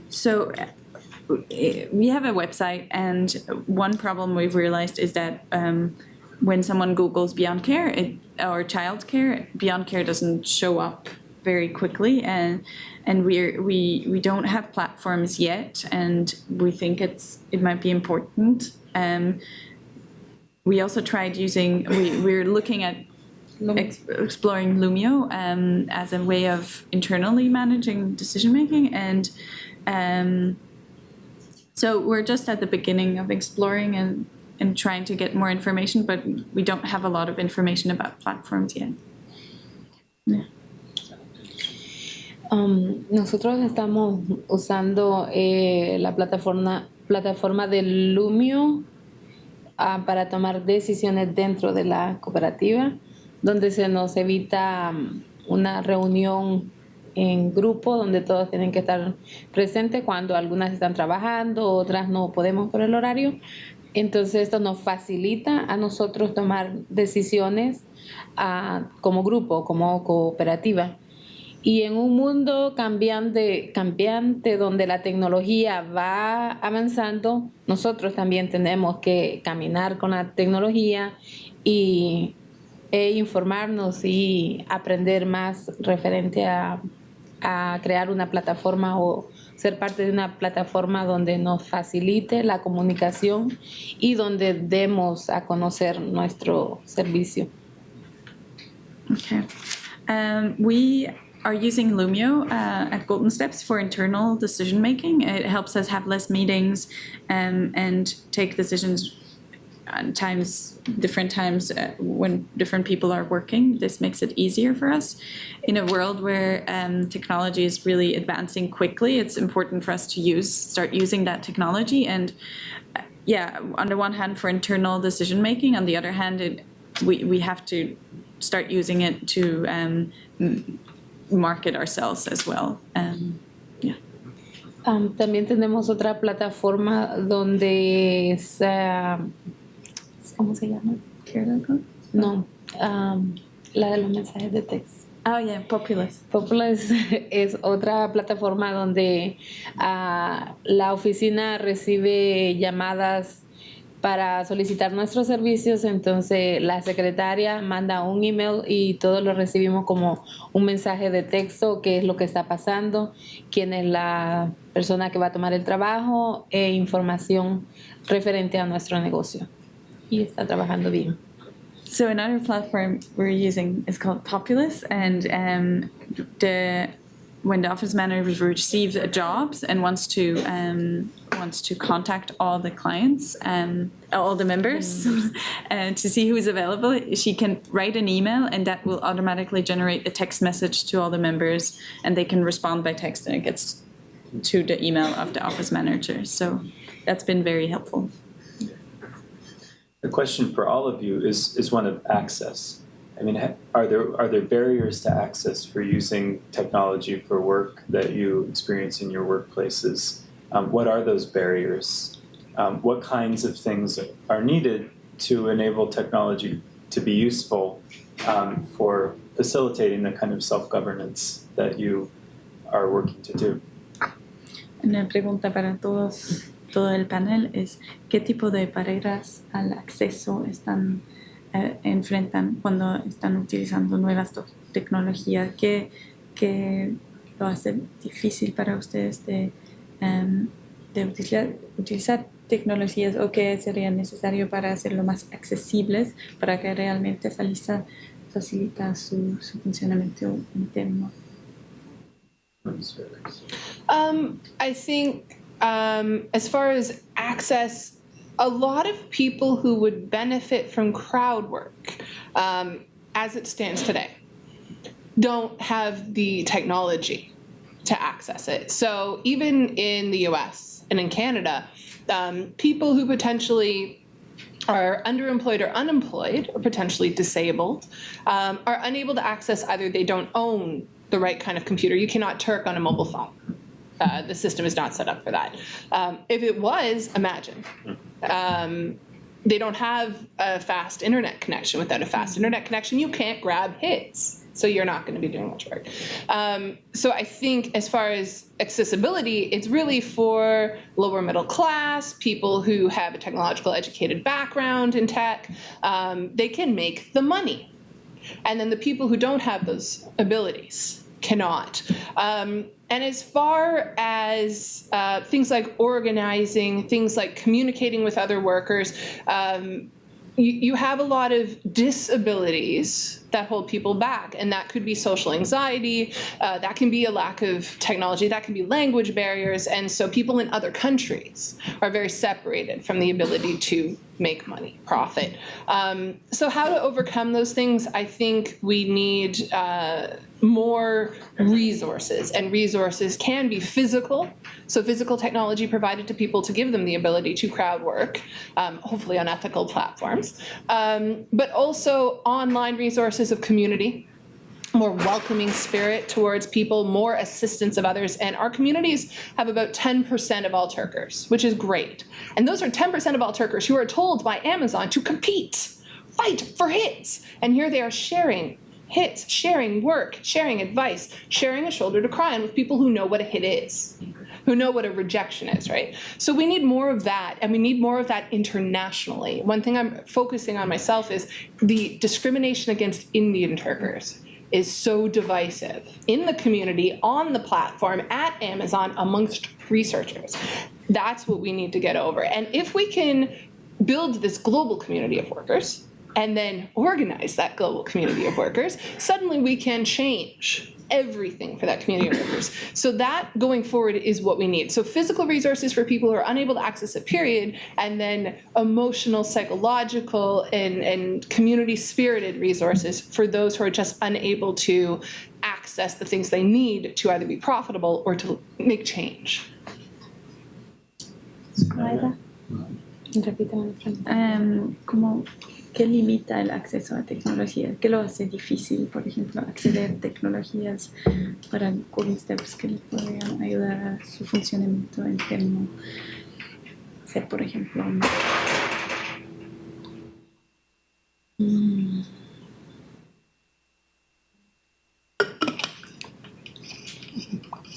So we have a website, and one problem we've realized is that when someone Googles Beyond Care or Childcare, Beyond Care doesn't show up very quickly, and we don't have platforms yet, and we think it might be important. We also tried we're looking at exploring Lumio as a way of internally managing decision making, and so we're just at the beginning of exploring and trying to get more information, but we don't have a lot of information about platforms yet. Yeah. Nosotros estamos usando la plataforma del Lumio para tomar decisiones dentro de la cooperativa, donde se nos evita una reunión en grupo donde todos tienen que estar presentes cuando algunas están trabajando, otras no podemos por el horario. Entonces esto nos facilita a nosotros tomar decisiones como grupo, como cooperativa. Y en un mundo cambiante donde la tecnología va avanzando, nosotros también tenemos que caminar con la tecnología e informarnos y aprender más referente a crear una plataforma o ser parte de una plataforma donde nos facilite la comunicación y donde demos a conocer nuestro servicio. Okay. We are using Lumio at Golden Steps for internal decision making. It helps us have less meetings and take decisions on different times when different people are working. This makes it easier for us. In a world where technology is really advancing quickly, it's important for us to start using that technology. And on the one hand, for internal decision making. On the other hand, we have to start using it to market ourselves as well. También tenemos otra plataforma donde ¿cómo se llama? No, la de los mensajes de texto. Oh yeah, Populous. Populous es otra plataforma donde la oficina recibe llamadas para solicitar nuestros servicios, entonces la secretaria manda un email y todos lo recibimos como un mensaje de texto, qué es lo que está pasando, quién es la persona que va a tomar el trabajo e información referente a nuestro negocio. Y está trabajando bien. So another platform we're using is called Populous, and when the office manager receives jobs and wants to contact all the clients, all the members, and to see who's available, she can write an email, and that will automatically generate a text message to all the members, and they can respond by text, and it gets to the email of the office manager. So that's been very helpful. The question for all of you is one of access. I mean, are there barriers to access for using technology for work that you experience in your workplaces? What are those barriers? What kinds of things are needed to enable technology to be useful for facilitating the kind of self-governance that you are working to do? Una pregunta para todo el panel es ¿qué tipo de barreras al acceso enfrentan cuando están utilizando nuevas tecnologías? ¿Qué lo hace difícil para ustedes de utilizar tecnologías, o qué sería necesario para hacerlo más accesibles para que realmente facilita su funcionamiento interno? I think as far as access, a lot of people who would benefit from crowd work, as it stands today, don't have the technology to access it. So even in the US and in Canada, people who potentially are underemployed or unemployed or potentially disabled are unable to access either they don't own the right kind of computer. You cannot Turk on a mobile phone. The system is not set up for that. If it was, imagine. They don't have a fast internet connection. Without a fast internet connection, you can't grab hits. So you're not going to be doing much work. So I think as far as accessibility, it's really for lower middle class, people who have a technological educated background in tech. They can make the money. And then the people who don't have those abilities cannot. And as far as things like organizing, things like communicating with other workers, you have a lot of disabilities that hold people back, and that could be social anxiety, that can be a lack of technology, that can be language barriers, and so people in other countries are very separated from the ability to make money, profit. So how to overcome those things, I think we need more resources, and resources can be physical, so physical technology provided to people to give them the ability to crowd work, hopefully on ethical platforms, but also online resources of community, more welcoming spirit towards people, more assistance of others. And our communities have about 10% of all Turkers, which is great. And those are 10% of all Turkers who are told by Amazon to compete, fight for hits. And here they are sharing hits, sharing work, sharing advice, sharing a shoulder to cry on with people who know what a hit is, who know what a rejection is, right? So we need more of that, and we need more of that internationally. One thing I'm focusing on myself is the discrimination against Indian Turkers is so divisive in the community, on the platform, at Amazon, amongst researchers. That's what we need to get over. And if we can build this global community of workers, and then organize that global community of workers, suddenly we can change everything for that community of workers. So that, going forward, is what we need. So physical resources for people who are unable to access it, period, and then emotional, psychological, and community-spirited resources for those who are just unable to access the things they need to either be profitable or to make change. Zenayda. Como, ¿qué limita el acceso a tecnología? ¿Qué lo hace difícil, por ejemplo, acceder a tecnologías para coding steps que le podrían ayudar a su funcionamiento interno? Ser, por ejemplo,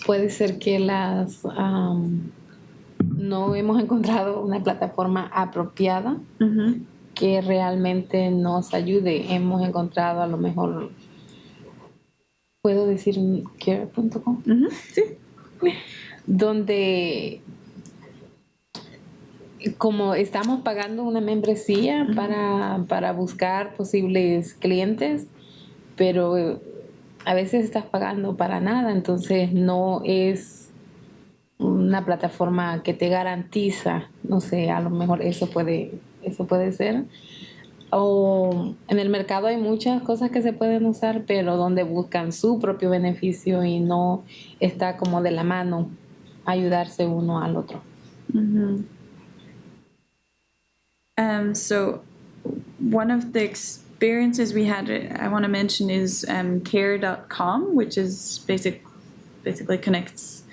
Puede ser que no hemos encontrado una plataforma apropiada que realmente nos ayude. Hemos encontrado a lo mejor, puedo decir care.com, sí. donde como estamos pagando una membresía para buscar posibles clientes, pero a veces estás pagando para nada, entonces no es una plataforma que te garantiza, no sé, a lo mejor eso puede ser. O en el mercado hay muchas cosas que se pueden usar, pero donde buscan su propio beneficio y no está como de la mano ayudarse uno al otro. So one of the experiences we had, I want to mention, is care.com, which is basically connects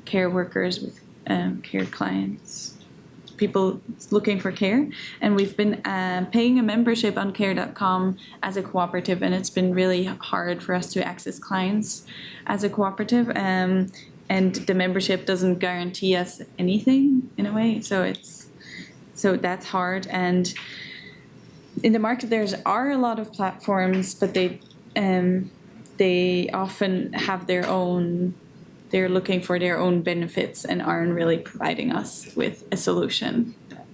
care workers with care clients, people looking for care. And we've been paying a membership on care.com as a cooperative, and it's been really hard for us to access clients as a cooperative. And the membership doesn't guarantee us anything in a way, so that's hard. And in the market there are a lot of platforms, but they often have their own, they're looking for their own benefits and aren't really providing us with a solution that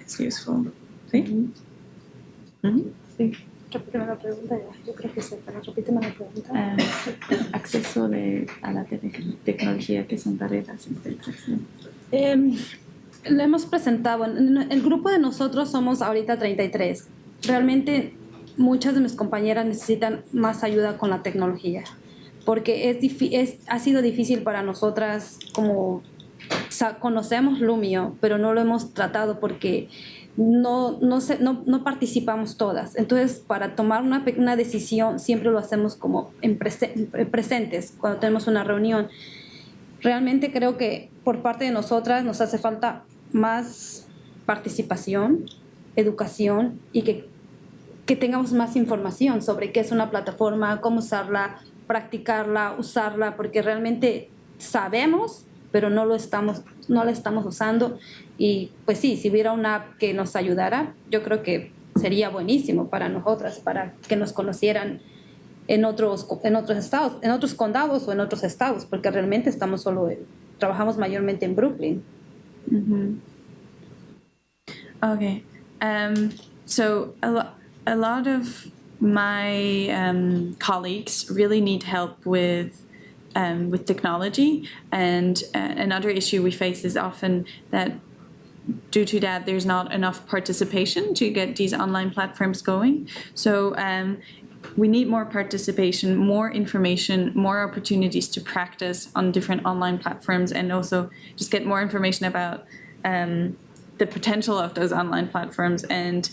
is useful. ¿Sí? Sí. Repíteme la pregunta ya. Yo creo que sé, pero repíteme la pregunta. Acceso a la tecnología, que son barreras entre el acceso. Lo hemos presentado. El grupo de nosotros somos ahorita 33. Realmente muchas de mis compañeras necesitan más ayuda con la tecnología, porque ha sido difícil para nosotras, como conocemos Lumio, pero no lo hemos tratado porque no participamos todas. Entonces, para tomar una decisión siempre lo hacemos como presentes cuando tenemos una reunión. Realmente creo que por parte de nosotras nos hace falta más participación, educación y que tengamos más información sobre qué es una plataforma, cómo usarla, practicarla, usarla, porque realmente sabemos, pero no la estamos usando. Y pues sí, si hubiera una app que nos ayudara, yo creo que sería buenísimo para nosotras, para que nos conocieran en otros estados, en otros condados o en otros estados, porque realmente trabajamos mayormente en Brooklyn. Okay. So a lot of my colleagues really need help with technology, and another issue we face is often that due to that there's not enough participation to get these online platforms going. So we need more participation, more information, more opportunities to practice on different online platforms, and also just get more information about the potential of those online platforms. And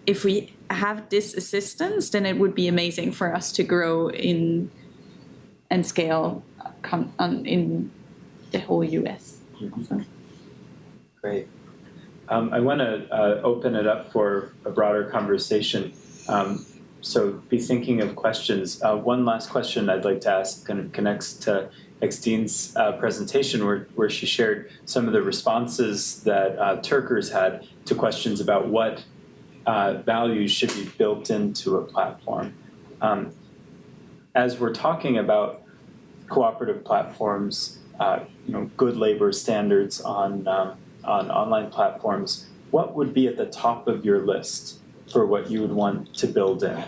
if we have this assistance, then it would be amazing for us to grow and scale in the whole US. So. Great. I want to open it up for a broader conversation. So be thinking of questions. One last question I'd like to ask kind of connects to Xtine's presentation where she shared some of the responses that Turkers had to questions about what values should be built into a platform. As we're talking about cooperative platforms, good labor standards on online platforms, what would be at the top of your list for what you would want to build in?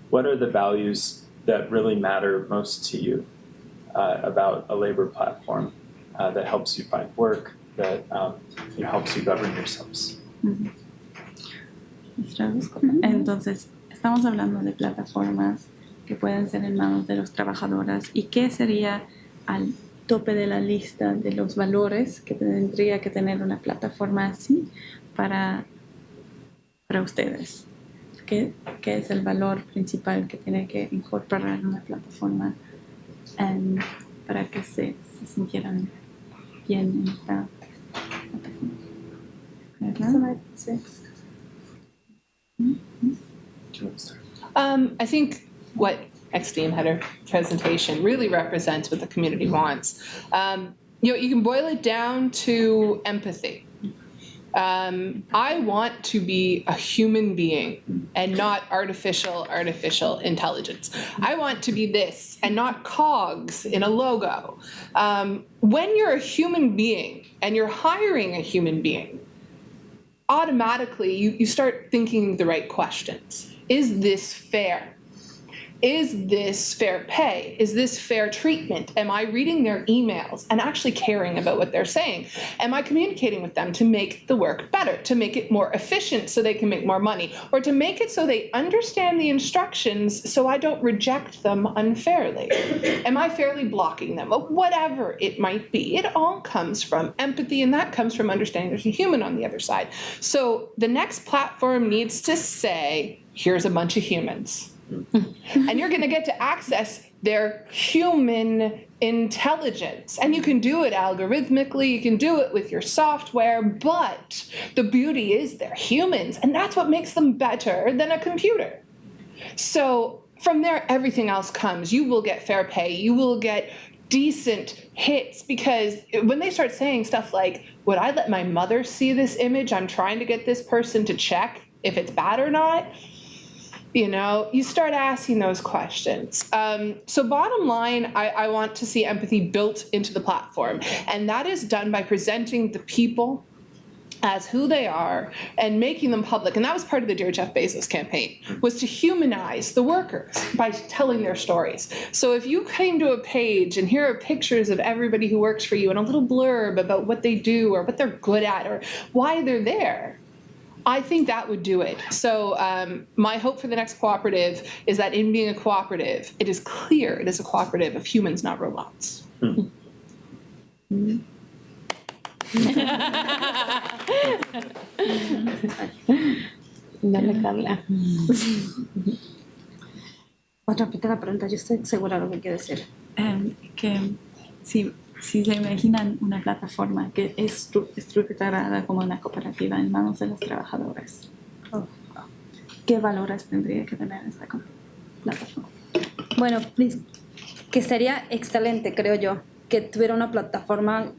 What are the values that really matter most to you about a labor platform that helps you find work, that helps you govern yourselves? Entonces, estamos hablando de plataformas que pueden ser en manos de los trabajadores. ¿Y qué sería al tope de la lista de los valores que tendría que tener una plataforma así para ustedes? ¿Qué es el valor principal que tiene que incorporar una plataforma para que se sintieran bien en esta plataforma? I think what Xtine had her presentation really represents what the community wants. You can boil it down to empathy. I want to be a human being and not artificial intelligence. I want to be this and not cogs in a logo. When you're a human being and you're hiring a human being, automatically you start thinking the right questions. Is this fair? Is this fair pay? Is this fair treatment? Am I reading their emails and actually caring about what they're saying? Am I communicating with them to make the work better, to make it more efficient so they can make more money, or to make it so they understand the instructions so I don't reject them unfairly? Am I fairly blocking them? Whatever it might be, it all comes from empathy, and that comes from understanding there's a human on the other side. So the next platform needs to say, here's a bunch of humans. And you're going to get to access their human intelligence. And you can do it algorithmically, you can do it with your software, but the beauty is they're humans, and that's what makes them better than a computer. So from there, everything else comes. You will get fair pay, you will get decent hits, because when they start saying stuff like, would I let my mother see this image? I'm trying to get this person to check if it's bad or not. You start asking those questions. So bottom line, I want to see empathy built into the platform. And that is done by presenting the people as who they are and making them public. And that was part of the Dear Jeff Bezos campaign, was to humanize the workers by telling their stories. So if you came to a page and here are pictures of everybody who works for you and a little blurb about what they do or what they're good at or why they're there, I think that would do it. So my hope for the next cooperative is that in being a cooperative, it is clear it is a cooperative of humans, not robots. Dale, Karla. Repite la pregunta, yo estoy segura de lo que quiere decir. Que si se imaginan una plataforma que es estructurada como una cooperativa en manos de los trabajadores, ¿qué valores tendría que tener esta plataforma? Bueno, que sería excelente, creo yo, que tuviera una plataforma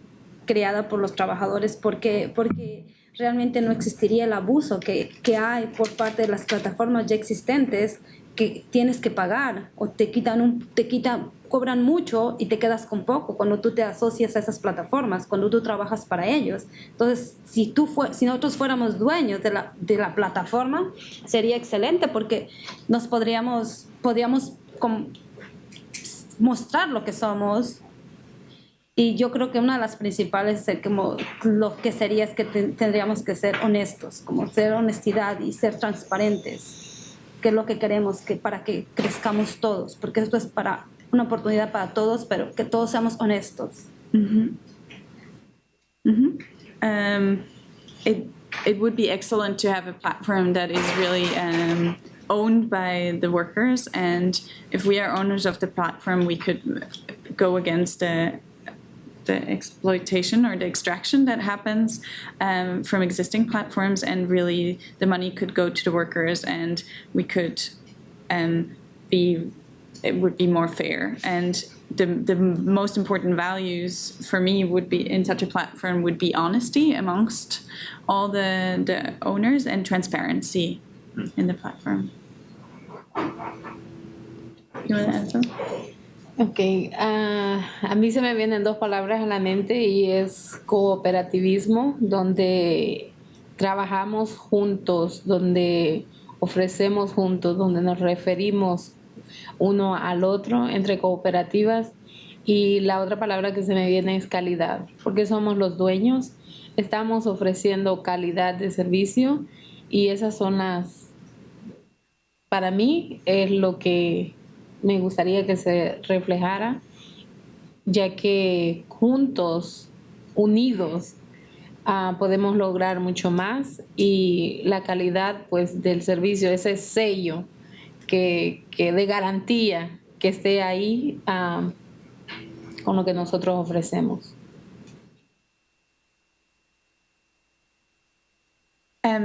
creada por los trabajadores, porque realmente no existiría el abuso que hay por parte de las plataformas ya existentes, que tienes que pagar o cobran mucho y te quedas con poco cuando tú te asocias a esas plataformas, cuando tú trabajas para ellos. Entonces, si nosotros fuéramos dueños de la plataforma, sería excelente, porque podríamos mostrar lo que somos. Y yo creo que una de las principales lo que sería es que tendríamos que ser honestos, como ser honestidad y ser transparentes, que es lo que queremos, para que crezcamos todos, porque esto es para una oportunidad para todos, pero que todos seamos honestos. It would be excellent to have a platform that is really owned by the workers, and if we are owners of the platform, we could go against the exploitation or the extraction that happens from existing platforms, and really the money could go to the workers, and we could it would be more fair. And the most important values for me would be in such a platform would be honesty amongst all the owners and transparency in the platform. You want to answer? Ok, a mí se me vienen dos palabras a la mente y es cooperativismo, donde trabajamos juntos, donde ofrecemos juntos, donde nos referimos uno al otro entre cooperativas. Y la otra palabra que se me viene es calidad, porque somos los dueños, estamos ofreciendo calidad de servicio y esas son para mí es lo que me gustaría que se reflejara, ya que juntos, unidos, podemos lograr mucho más y la calidad pues del servicio, ese sello que de garantía que esté ahí con lo que nosotros ofrecemos.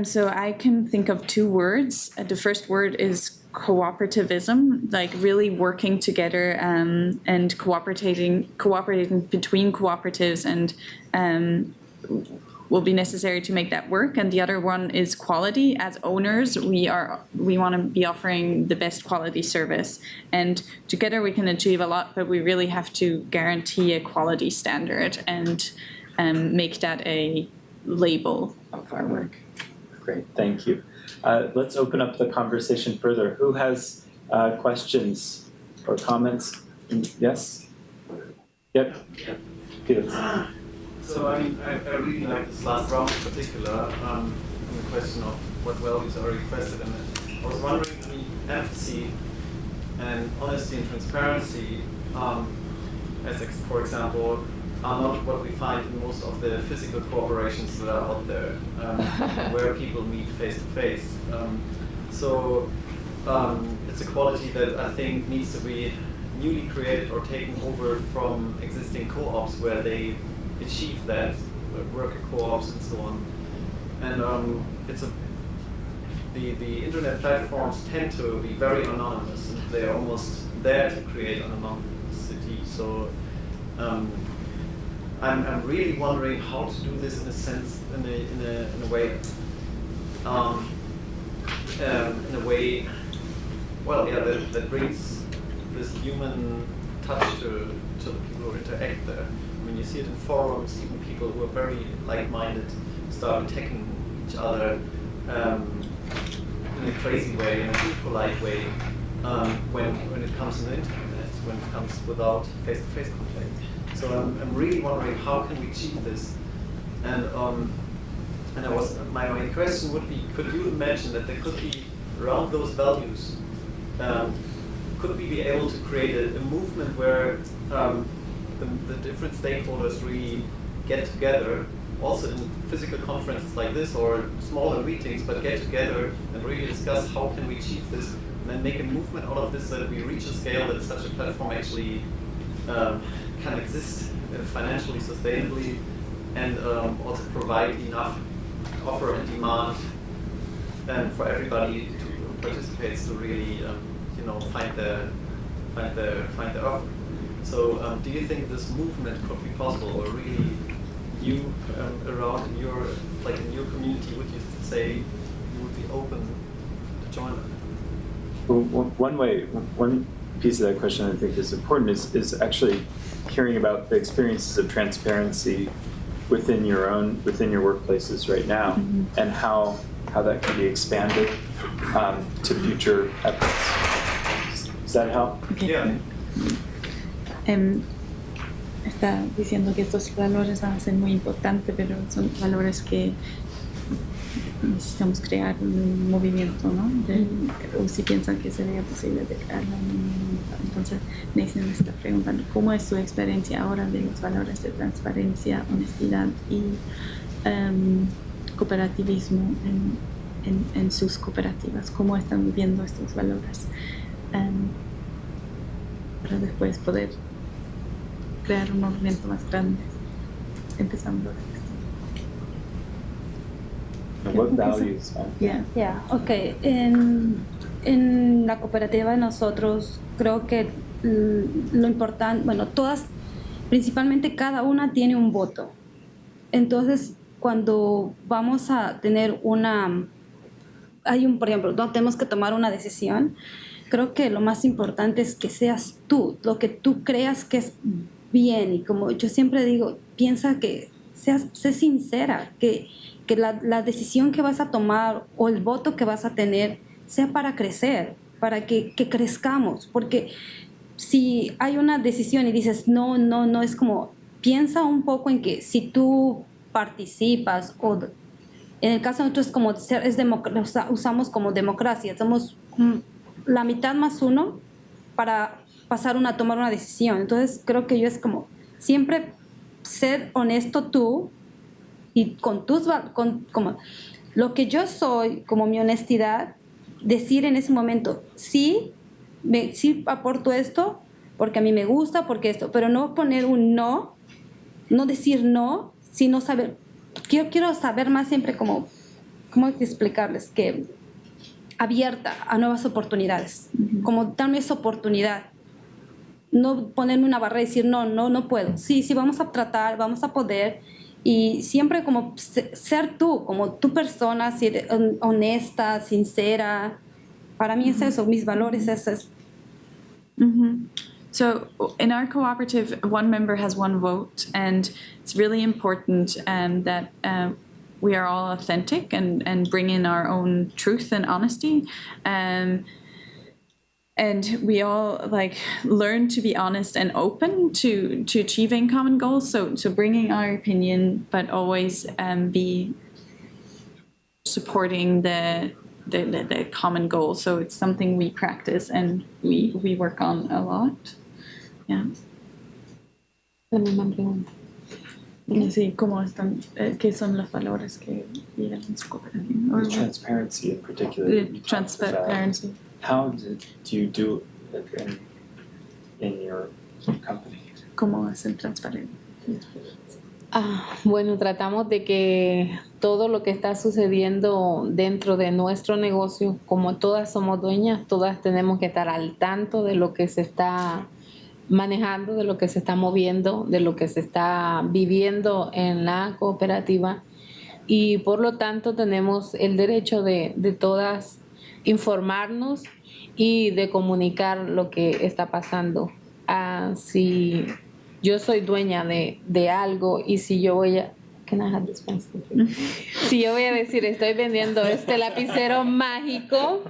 So I can think of two words. The first word is cooperativism, like really working together and cooperating between cooperatives and will be necessary to make that work. And the other one is quality. As owners, we want to be offering the best quality service, and together we can achieve a lot, but we really have to guarantee a quality standard and make that a label of our work. Great, thank you. Let's open up the conversation further. Who has questions or comments? Yes? Yep. Peter. So I really like this last round in particular, on the question of what values are requested. And I was wondering, I mean, empathy and honesty and transparency, for example, are not what we find in most of the physical cooperations that are out there, where people meet face to face. So it's a quality that I think needs to be newly created or taken over from existing co-ops where they achieve that, worker co-ops and so on. And the internet platforms tend to be very anonymous, and they're almost there to create anonymity. So I'm really wondering how to do this in a sense, in a way, well, yeah, that brings this human touch to the people who interact there. I mean, you see it in forums, even people who are very like-minded start attacking each other in a crazy way, in a impolite way, when it comes to the internet, when it comes without face-to-face contact. So I'm really wondering how can we achieve this? And my question would be, could you imagine that there could be around those values, could we be able to create a movement where the different stakeholders really get together, also in physical conferences like this or smaller meetings, but get together and really discuss how can we achieve this, and then make a movement out of this so that we reach a scale that such a platform actually can exist financially sustainably, and also provide enough offer and demand for everybody to participate to really find the offer. So do you think this movement could be possible, or really you around in your community, would you say you would be open to join them? Well, one piece of that question I think is important is actually hearing about the experiences of transparency within your workplaces right now, and how that can be expanded to future efforts. Does that help? Okay. Yeah. Está diciendo que estos valores van a ser muy importantes, pero son valores que necesitamos crear un movimiento, ¿no? O si piensan que sería posible de crearlo. Entonces, Nathan me está preguntando cómo es su experiencia ahora de los valores de transparencia, honestidad y cooperativismo en sus cooperativas. ¿Cómo están viviendo estos valores? Para después poder crear un movimiento más grande, empezando. And what values? Yeah, okay. en la cooperativa de nosotros creo que lo importante, bueno, todas, principalmente cada una tiene un voto. Entonces, cuando vamos a tener por ejemplo, no tenemos que tomar una decisión, creo que lo más importante es que seas tú, lo que tú creas que es bien. Y como yo siempre digo, piensa que sé sincera, que la decisión que vas a tomar o el voto que vas a tener sea para crecer, para que crezcamos. Porque si hay una decisión y dices no, es como, piensa un poco en que si tú participas, o en el caso de nosotros como usamos como democracia, somos la mitad más uno para tomar una decisión. Entonces creo que yo es como siempre ser honesto tú y con como lo que yo soy, como mi honestidad, decir en ese momento sí aporto esto porque a mí me gusta, porque esto, pero no poner un no decir no, sino saber. Quiero saber más siempre cómo explicarles, que abierta a nuevas oportunidades, como darme esa oportunidad, no ponerme una barrera y decir no puedo. Sí, vamos a tratar, vamos a poder, y siempre como ser tú, como tu persona, ser honesta, sincera. Para mí es eso, mis valores es eso. So in our cooperative, one member has one vote, and it's really important that we are all authentic and bring in our own truth and honesty. And we all learn to be honest and open to achieving common goals. So bringing our opinion, but always be supporting the common goal. So it's something we practice and we work on a lot. Yeah. La misma pregunta. Sí, ¿cómo están? ¿Qué son los valores que viven en su cooperativa? Transparency in particular. Transparency. How do you do it in your company? ¿Cómo hacen transparente? Bueno, tratamos de que todo lo que está sucediendo dentro de nuestro negocio, como todas somos dueñas, todas tenemos que estar al tanto de lo que se está manejando, de lo que se está moviendo, de lo que se está viviendo en la cooperativa, y por lo tanto tenemos el derecho de todas informarnos y de comunicar lo que está pasando. Si yo soy dueña de algo y si yo voy a... Si yo voy a decir, estoy vendiendo este lapicero mágico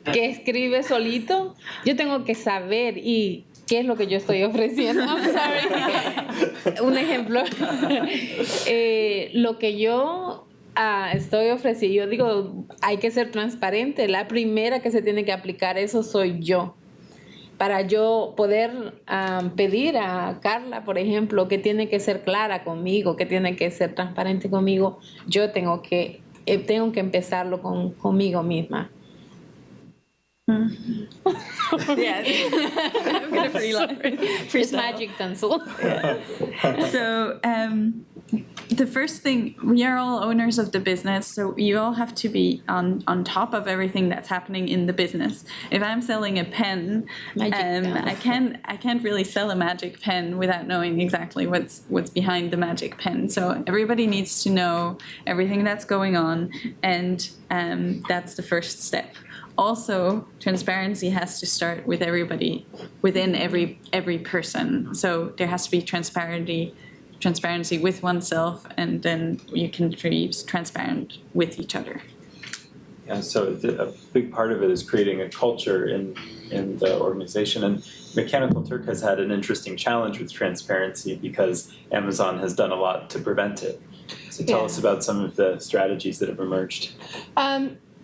que escribe solito, yo tengo que saber qué es lo que yo estoy ofreciendo. I'm sorry. Un ejemplo. Lo que yo estoy ofreciendo, yo digo, hay que ser transparente. La primera que se tiene que aplicar eso soy yo. Para yo poder pedir a Karla, por ejemplo, que tiene que ser clara conmigo, que tiene que ser transparente conmigo, yo tengo que empezarlo conmigo misma. Yes. I'm gonna It's magic pencil. So the first thing, we are all owners of the business, so you all have to be on top of everything that's happening in the business. If I'm selling a pen, I can't really sell a magic pen without knowing exactly what's behind the magic pen. So everybody needs to know everything that's going on, and that's the first step. Also, transparency has to start with everybody, within every person. So there has to be transparency with oneself, and then you can be transparent with each other. Yeah, so a big part of it is creating a culture in the organization. And Mechanical Turk has had an interesting challenge with transparency because Amazon has done a lot to prevent it. So tell us about some of the strategies that have emerged.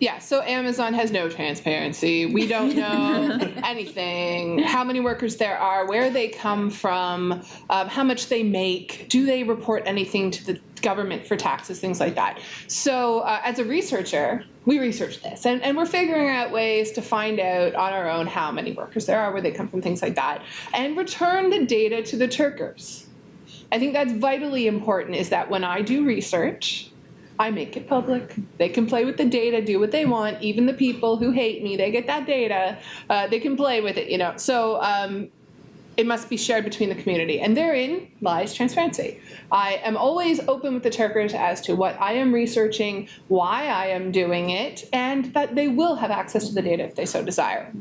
Yeah, so Amazon has no transparency. We don't know anything, how many workers there are, where they come from, how much they make, do they report anything to the government for taxes, things like that. So as a researcher, we research this, and we're figuring out ways to find out on our own how many workers there are, where they come from, things like that, and return the data to the Turkers. I think that's vitally important, is that when I do research, I make it public. They can play with the data, do what they want. Even the people who hate me, they get that data. They can play with it, you know. So it must be shared between the community. And therein lies transparency. I am always open with the Turkers as to what I am researching, why I am doing it, and that they will have access to the data if they so desire.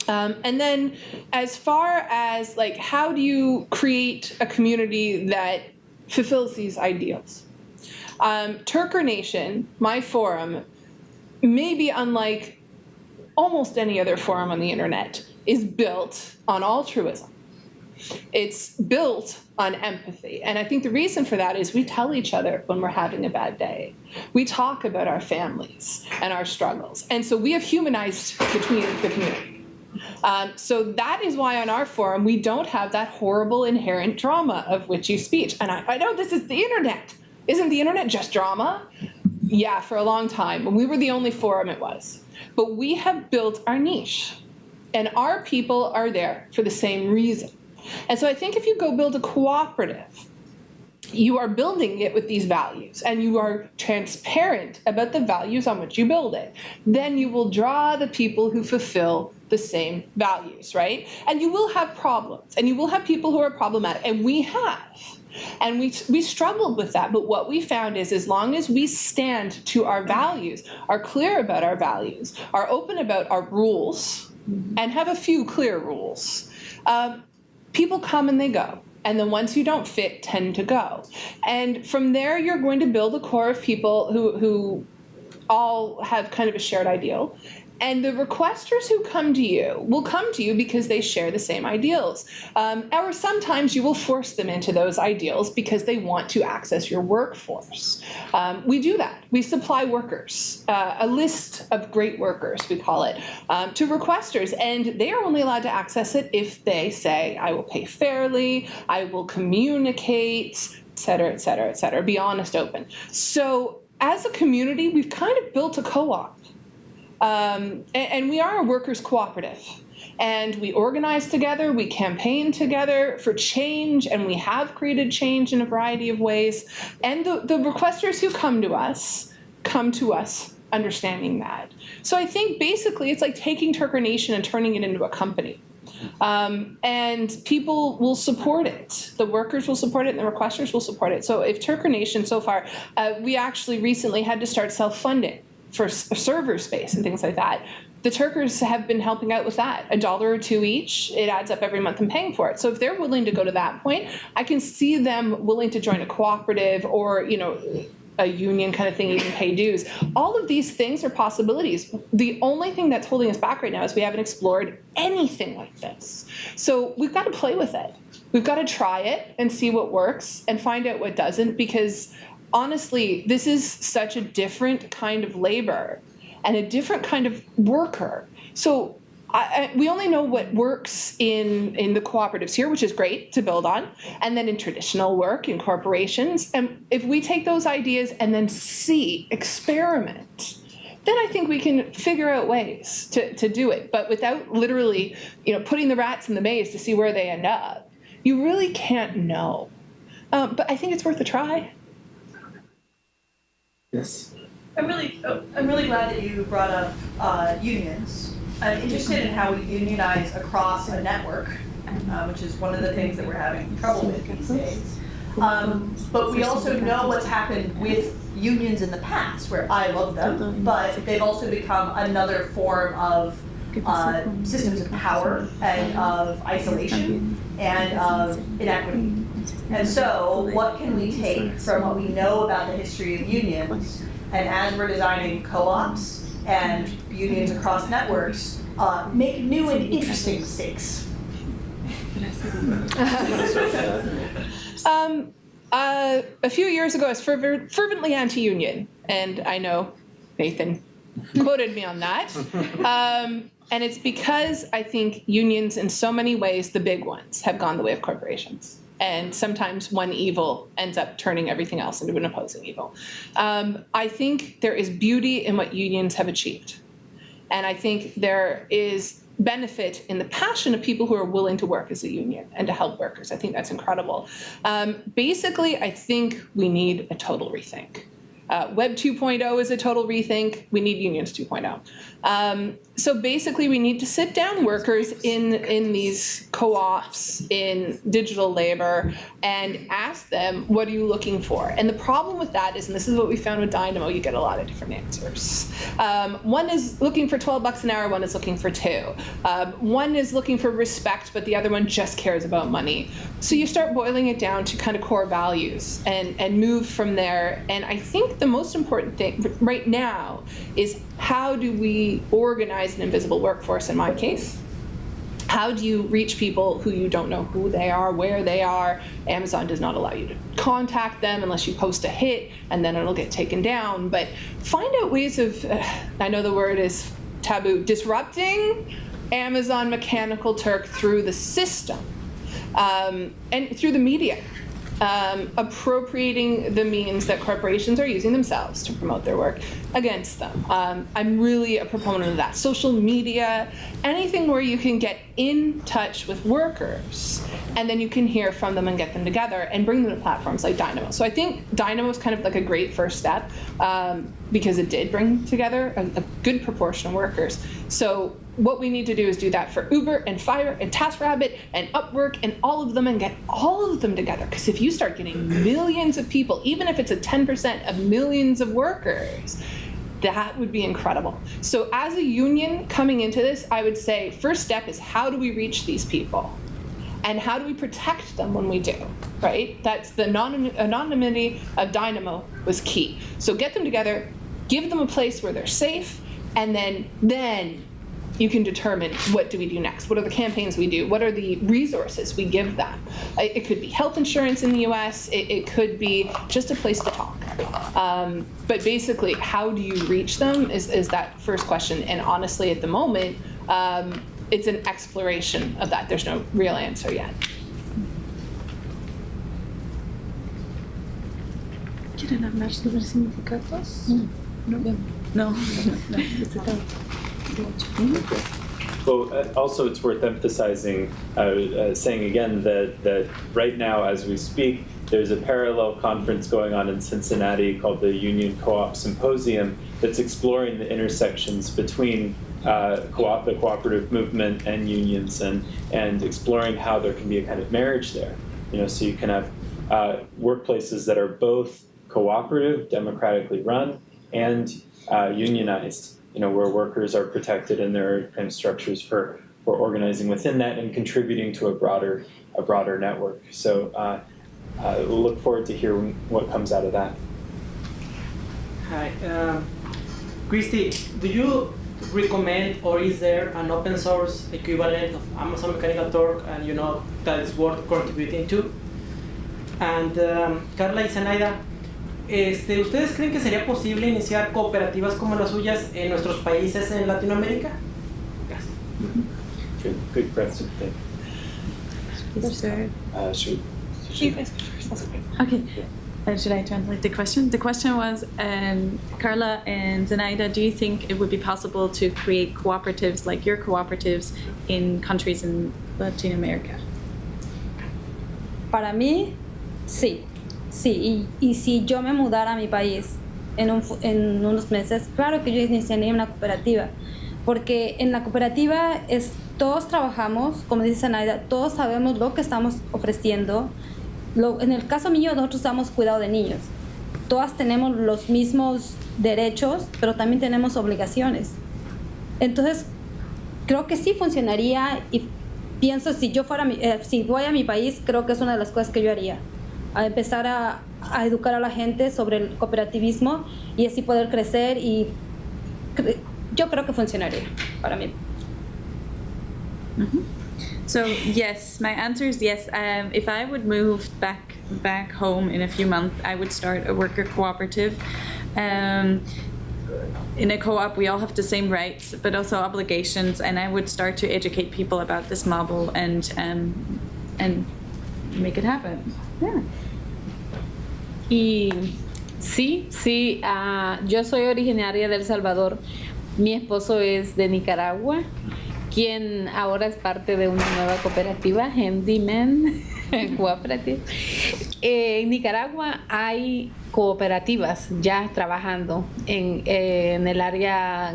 And then as far as like, how do you create a community that fulfills these ideals? Turker Nation, my forum, maybe unlike almost any other forum on the internet, is built on altruism. It's built on empathy. And I think the reason for that is we tell each other when we're having a bad day. We talk about our families and our struggles. And so we have humanized between the community. So that is why on our forum, we don't have that horrible inherent drama of witchy speech. And I know this is the internet. Isn't the internet just drama? Yeah, for a long time. When we were the only forum, it was. But we have built our niche. And our people are there for the same reason. And so I think if you go build a cooperative, you are building it with these values and you are transparent about the values on which you build it. Then you will draw the people who fulfill the same values, right? And you will have problems and you will have people who are problematic, and we have. And we struggled with that. But what we found is as long as we stand to our values, are clear about our values, are open about our rules, and have a few clear rules, people come and they go. And the ones who don't fit tend to go. And from there, you're going to build a core of people who all have kind of a shared ideal. And the requesters who come to you will come to you because they share the same ideals. Or sometimes you will force them into those ideals because they want to access your workforce. We do that. We supply workers, a list of great workers, we call it, to requesters. And they are only allowed to access it if they say, I will pay fairly, I will communicate, et cetera, et cetera, et cetera. Be honest, open. So as a community, we've kind of built a co-op. And we are a workers' cooperative. And we organize together, we campaign together for change, and we have created change in a variety of ways. And the requesters who come to us understanding that. So I think basically it's like taking Turker Nation and turning it into a company. And people will support it. The workers will support it and the requesters will support it. So if Turker Nation so far, we actually recently had to start self-funding for server space and things like that. The Turkers have been helping out with that, $1 or $2 each. It adds up every month and paying for it. So if they're willing to go to that point, I can see them willing to join a cooperative or, you know, a union kind of thing, even pay dues. All of these things are possibilities. The only thing that's holding us back right now is we haven't explored anything like this. So we've got to play with it. We've got to try it and see what works and find out what doesn't, because honestly, this is such a different kind of labor and a different kind of worker. So we only know what works in the cooperatives here, which is great to build on, and then in traditional work in corporations. And if we take those ideas and then experiment, then I think we can figure out ways to do it. But without literally, putting the rats in the maze to see where they end up, you really can't know. But I think it's worth a try. Yes. I'm really glad that you brought up unions. I'm interested in how we unionize across a network, which is one of the things that we're having trouble with these days. But we also know what's happened with unions in the past, where I love them, but they've also become another form of systems of power and of isolation and of inequity. And so what can we take from what we know about the history of unions, and as we're designing co-ops and unions across networks, make new and interesting mistakes? A few years ago, I was fervently anti-union, and I know Nathan quoted me on that. And it's because I think unions, in so many ways, the big ones, have gone the way of corporations. And sometimes one evil ends up turning everything else into an opposing evil. I think there is beauty in what unions have achieved. And I think there is benefit in the passion of people who are willing to work as a union and to help workers. I think that's incredible. Basically, I think we need a total rethink. Web 2.0 is a total rethink. We need unions 2.0. So basically, we need to sit down workers in these co-ops in digital labor and ask them, what are you looking for? And the problem with that is, and this is what we found with Dynamo, you get a lot of different answers. One is looking for $12 an hour, one is looking for $2. One is looking for respect, but the other one just cares about money. So you start boiling it down to kind of core values and move from there. And I think the most important thing right now is, how do we organize an invisible workforce in my case? How do you reach people who you don't know who they are, where they are? Amazon does not allow you to contact them unless you post a hit, and then it'll get taken down. But find out ways of, I know the word is taboo, disrupting Amazon Mechanical Turk through the system and through the media. Appropriating the means that corporations are using themselves to promote their work against them. I'm really a proponent of that. Social media, anything where you can get in touch with workers and then you can hear from them and get them together and bring them to platforms like Dynamo. So I think Dynamo is kind of like a great first step because it did bring together a good proportion of workers. So what we need to do is do that for Uber and Fiverr and TaskRabbit and Upwork and all of them, and get all of them together. Because if you start getting millions of people, even if it's a 10% of millions of workers, that would be incredible. So as a union coming into this, I would say first step is, how do we reach these people? And how do we protect them when we do, right? That's the anonymity of Dynamo was key. So get them together, give them a place where they're safe, and then you can determine, what do we do next? What are the campaigns we do? What are the resources we give them? It could be health insurance in the US. It could be just a place to talk. But basically, how do you reach them is that first question. And honestly, at the moment, it's an exploration of that. There's no real answer yet. ¿Quieren hablar sobre sindicatos? No. Well, also it's worth emphasizing, saying again that right now as we speak, there's a parallel conference going on in Cincinnati called the Union Co-op Symposium that's exploring the intersections between the cooperative movement and unions and exploring how there can be a kind of marriage there. So you can have workplaces that are both cooperative, democratically run, and unionized. Where workers are protected and there are kind of structures for organizing within that and contributing to a broader network. So we'll look forward to hearing what comes out of that. Hi, Christy, do you recommend, or is there an open source equivalent of Amazon Mechanical Turk and that is worth contributing to? And Karla y Zenayda, ¿ustedes creen que sería posible iniciar cooperativas como las suyas en nuestros países en Latinoamérica? Gracias. Good question. Okay. Should I translate the question? The question was, Karla and Zenayda, do you think it would be possible to create cooperatives like your cooperatives in countries in Latin America? Para mí, sí. Sí, y si yo me mudara a mi país en unos meses, claro que yo iniciaría una cooperativa, porque en la cooperativa todos trabajamos, como dice Zenayda, todos sabemos lo que estamos ofreciendo. En el caso mío, nosotros damos cuidado de niños. Todas tenemos los mismos derechos, pero también tenemos obligaciones. Entonces, creo que sí funcionaría, y pienso, si voy a mi país, creo que es una de las cosas que yo haría. A empezar a educar a la gente sobre el cooperativismo y así poder crecer, y yo creo que funcionaría para mí. Mm-hmm. So yes, my answer is yes. If I would move back home in a few months, I would start a worker cooperative. In a co-op, we all have the same rights, but also obligations, and I would start to educate people about this model and make it happen. Yeah. Y sí, yo soy originaria de El Salvador, mi esposo es de Nicaragua. quien ahora es parte de una nueva cooperativa, Handyman Cooperative. En Nicaragua hay cooperativas ya trabajando en el área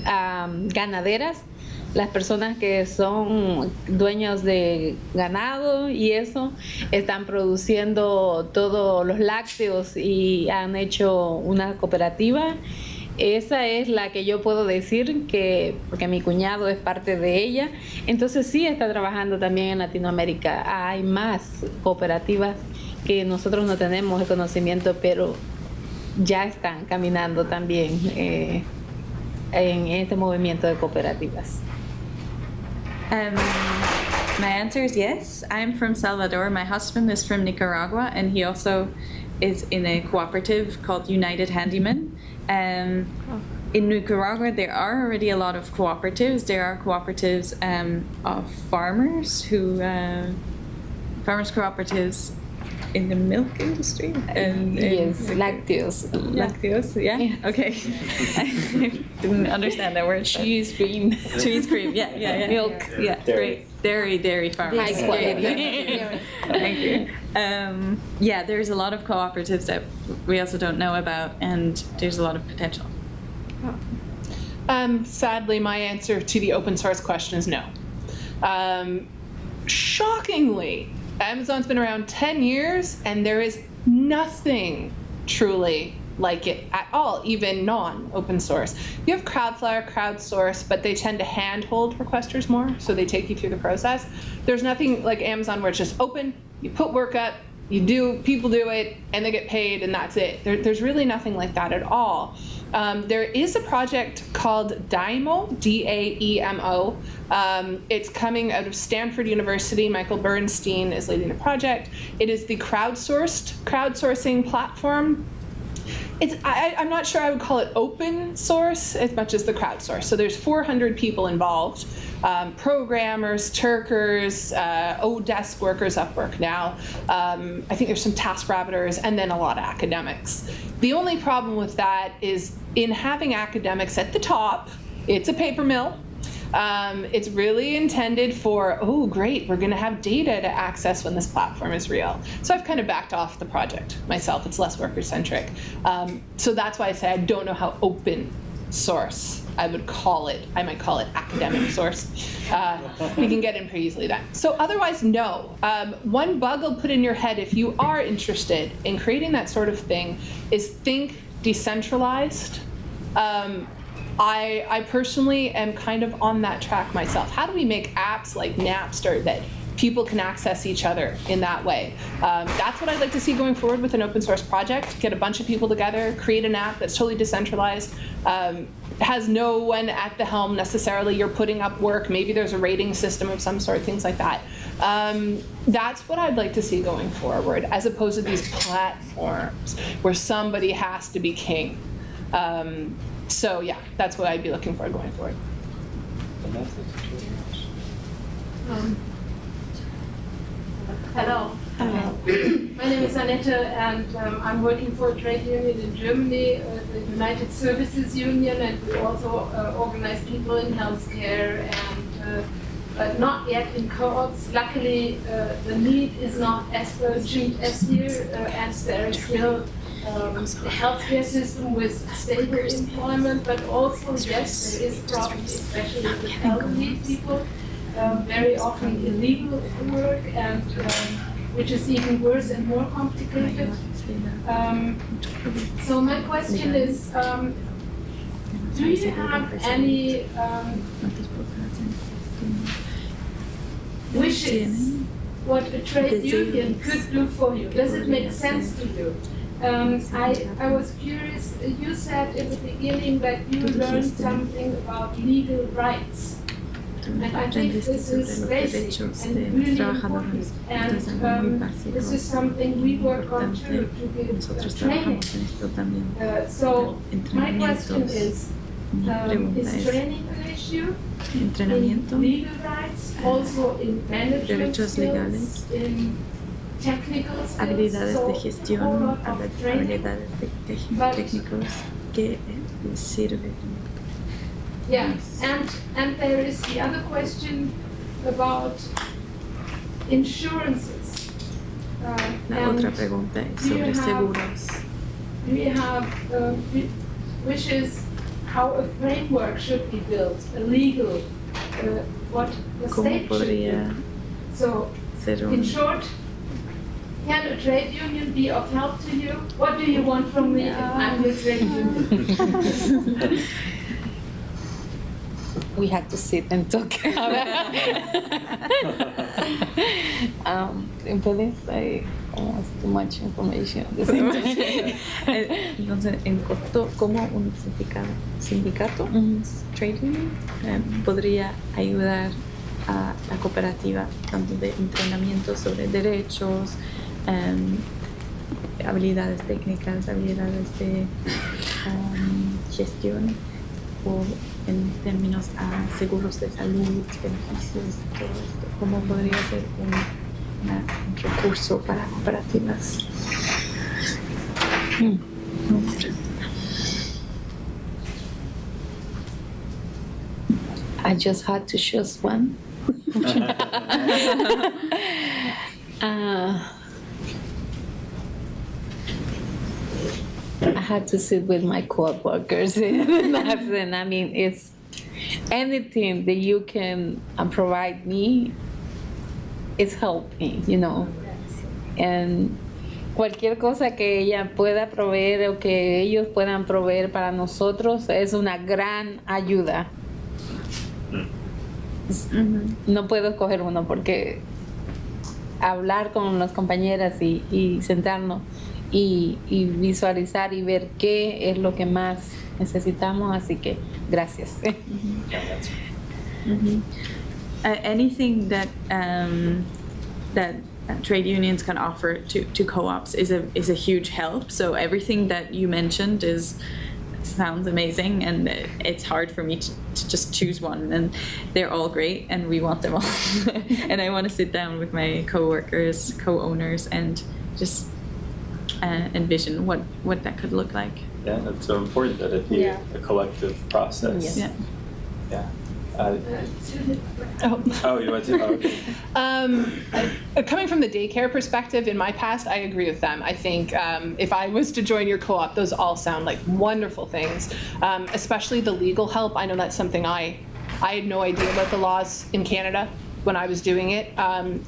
ganaderas. Las personas que son dueños de ganado y eso están produciendo todos los lácteos y han hecho una cooperativa. Esa es la que yo puedo decir porque mi cuñado es parte de ella. Entonces sí está trabajando también en Latinoamérica. Hay más cooperativas que nosotros no tenemos el conocimiento, pero ya están caminando también en este movimiento de cooperativas. My answer is yes. I'm from Salvador. My husband is from Nicaragua, and he also is in a cooperative called United Handyman. In Nicaragua, there are already a lot of cooperatives. There are cooperatives of farmers farmers cooperatives in the milk industry. Yes, lácteos. Lácteos, yeah? Okay. I didn't understand that word. Cheese cream. Cheese cream, yeah. Milk. Yeah, Dairy. great. Dairy farmers. High quality. Thank you. Yeah, there's a lot of cooperatives that we also don't know about, and there's a lot of potential. Sadly, my answer to the open source question is no. Shockingly, Amazon's been around 10 years and there is nothing truly like it at all, even non-open source. You have Crowdflower, crowdsource, but they tend to handhold requesters more, so they take you through the process. There's nothing like Amazon where it's just open, you put work up, people do it, and they get paid, and that's it. There's really nothing like that at all. There is a project called DAEMO, D-A-E-M-O. It's coming out of Stanford University. Michael Bernstein is leading the project. It is the crowdsourcing platform. I'm not sure I would call it open source as much as the crowdsource. So there's 400 people involved, programmers, Turkers, desk workers, Upwork now. I think there's some TaskRabbiters, and then a lot of academics. The only problem with that is in having academics at the top, it's a paper mill. It's really intended for, oh, great, we're going to have data to access when this platform is real. So I've kind of backed off the project myself. It's less worker-centric. So that's why I say I don't know how open source I would call it. I might call it academic source. We can get in pretty easily then. So otherwise, no. One bug I'll put in your head if you are interested in creating that sort of thing is think decentralized. I personally am kind of on that track myself. How do we make apps like Napster that people can access each other in that way? That's what I'd like to see going forward with an open source project. Get a bunch of people together, create an app that's totally decentralized, has no one at the helm necessarily. You're putting up work, maybe there's a rating system of some sort, things like that. That's what I'd like to see going forward, as opposed to these platforms where somebody has to be king. So yeah, that's what I'd be looking for going forward. Hello. My name is Annette, and I'm working for a trade union in Germany, the United Services Union, and we also organize people in healthcare and but not yet in co-ops. Luckily, the need is not as urgent as here, as there is still the healthcare system with stable employment, but also, yes, there is problems, especially with elderly people, very often illegal work, and which is even worse and more complicated. So my question is, do you have any wishes what a trade union could do for you? Does it make sense to you? I was curious, you said in the beginning that you learned something about legal rights. And I think this is basic and really important. And this is something we work on too, to give training. So my question is training an issue in legal rights, also in management skills, in technical skills, habilidades de so gestión, habilidades técnicos que sirven. Yeah, and there is the other question about insurances. La And otra pregunta es do you sobre have- seguros. we have wishes how a framework should be built, a legal, what the ¿Cómo state should podría do. So, ser in short, can a trade union be of help to you? What do you want from me if I'm your trade union? We have to sit and talk. Puedes, almost too much information at the same time. Entonces, en corto, ¿cómo un sindicato, trade union, podría ayudar a la cooperativa, tanto de entrenamiento sobre derechos, habilidades técnicas, habilidades de gestión, o en términos a seguros de salud, beneficios, todo esto? ¿Cómo podría ser un recurso para cooperativas? I just had to choose one. I had to sit with my co-workers, and I mean, it's anything that you can provide me is helping, you know. And cualquier cosa que ella pueda proveer o que ellos puedan proveer para nosotros es una gran ayuda. No puedo escoger uno porque hablar con las compañeras y sentarnos y visualizar y ver qué es lo que más necesitamos, así que gracias. Anything that trade unions can offer to co-ops is a huge help. So everything that you mentioned sounds amazing, and it's hard for me to just choose one, and they're all great and we want them all. And I want to sit down with my co-workers, co-owners, and just envision what that could look like. Yeah, it's so important that it be a collective process. Yes. Yeah. Yeah. Oh, you want to? Oh, okay. Coming from the daycare perspective, in my past, I agree with them. I think if I was to join your co-op, those all sound like wonderful things, especially the legal help. I know that's something I had no idea about the laws in Canada when I was doing it,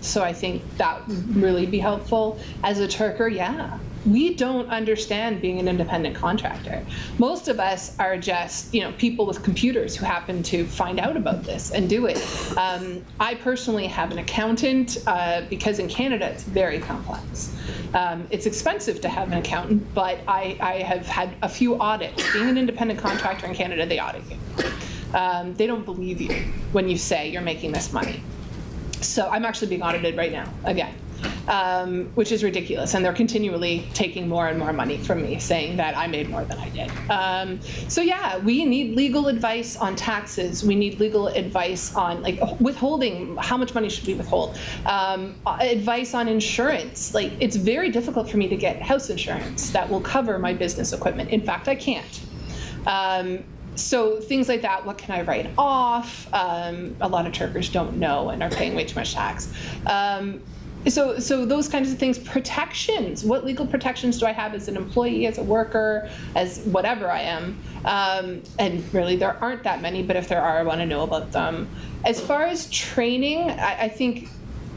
so I think that would really be helpful. As a Turker, yeah. We don't understand being an independent contractor. Most of us are just, people with computers who happen to find out about this and do it. I personally have an accountant because in Canada it's very complex. It's expensive to have an accountant, but I have had a few audits. Being an independent contractor in Canada, they audit you. They don't believe you when you say you're making this money. So I'm actually being audited right now, again. Which is ridiculous, and they're continually taking more and more money from me, saying that I made more than I did. So yeah, we need legal advice on taxes. We need legal advice on withholding. How much money should we withhold? Advice on insurance. It's very difficult for me to get house insurance that will cover my business equipment. In fact, I can't. So things like that, what can I write off? A lot of Turkers don't know and are paying way too much tax. So those kinds of things. Protections. What legal protections do I have as an employee, as a worker, as whatever I am? And really, there aren't that many, but if there are, I want to know about them. As far as training, I think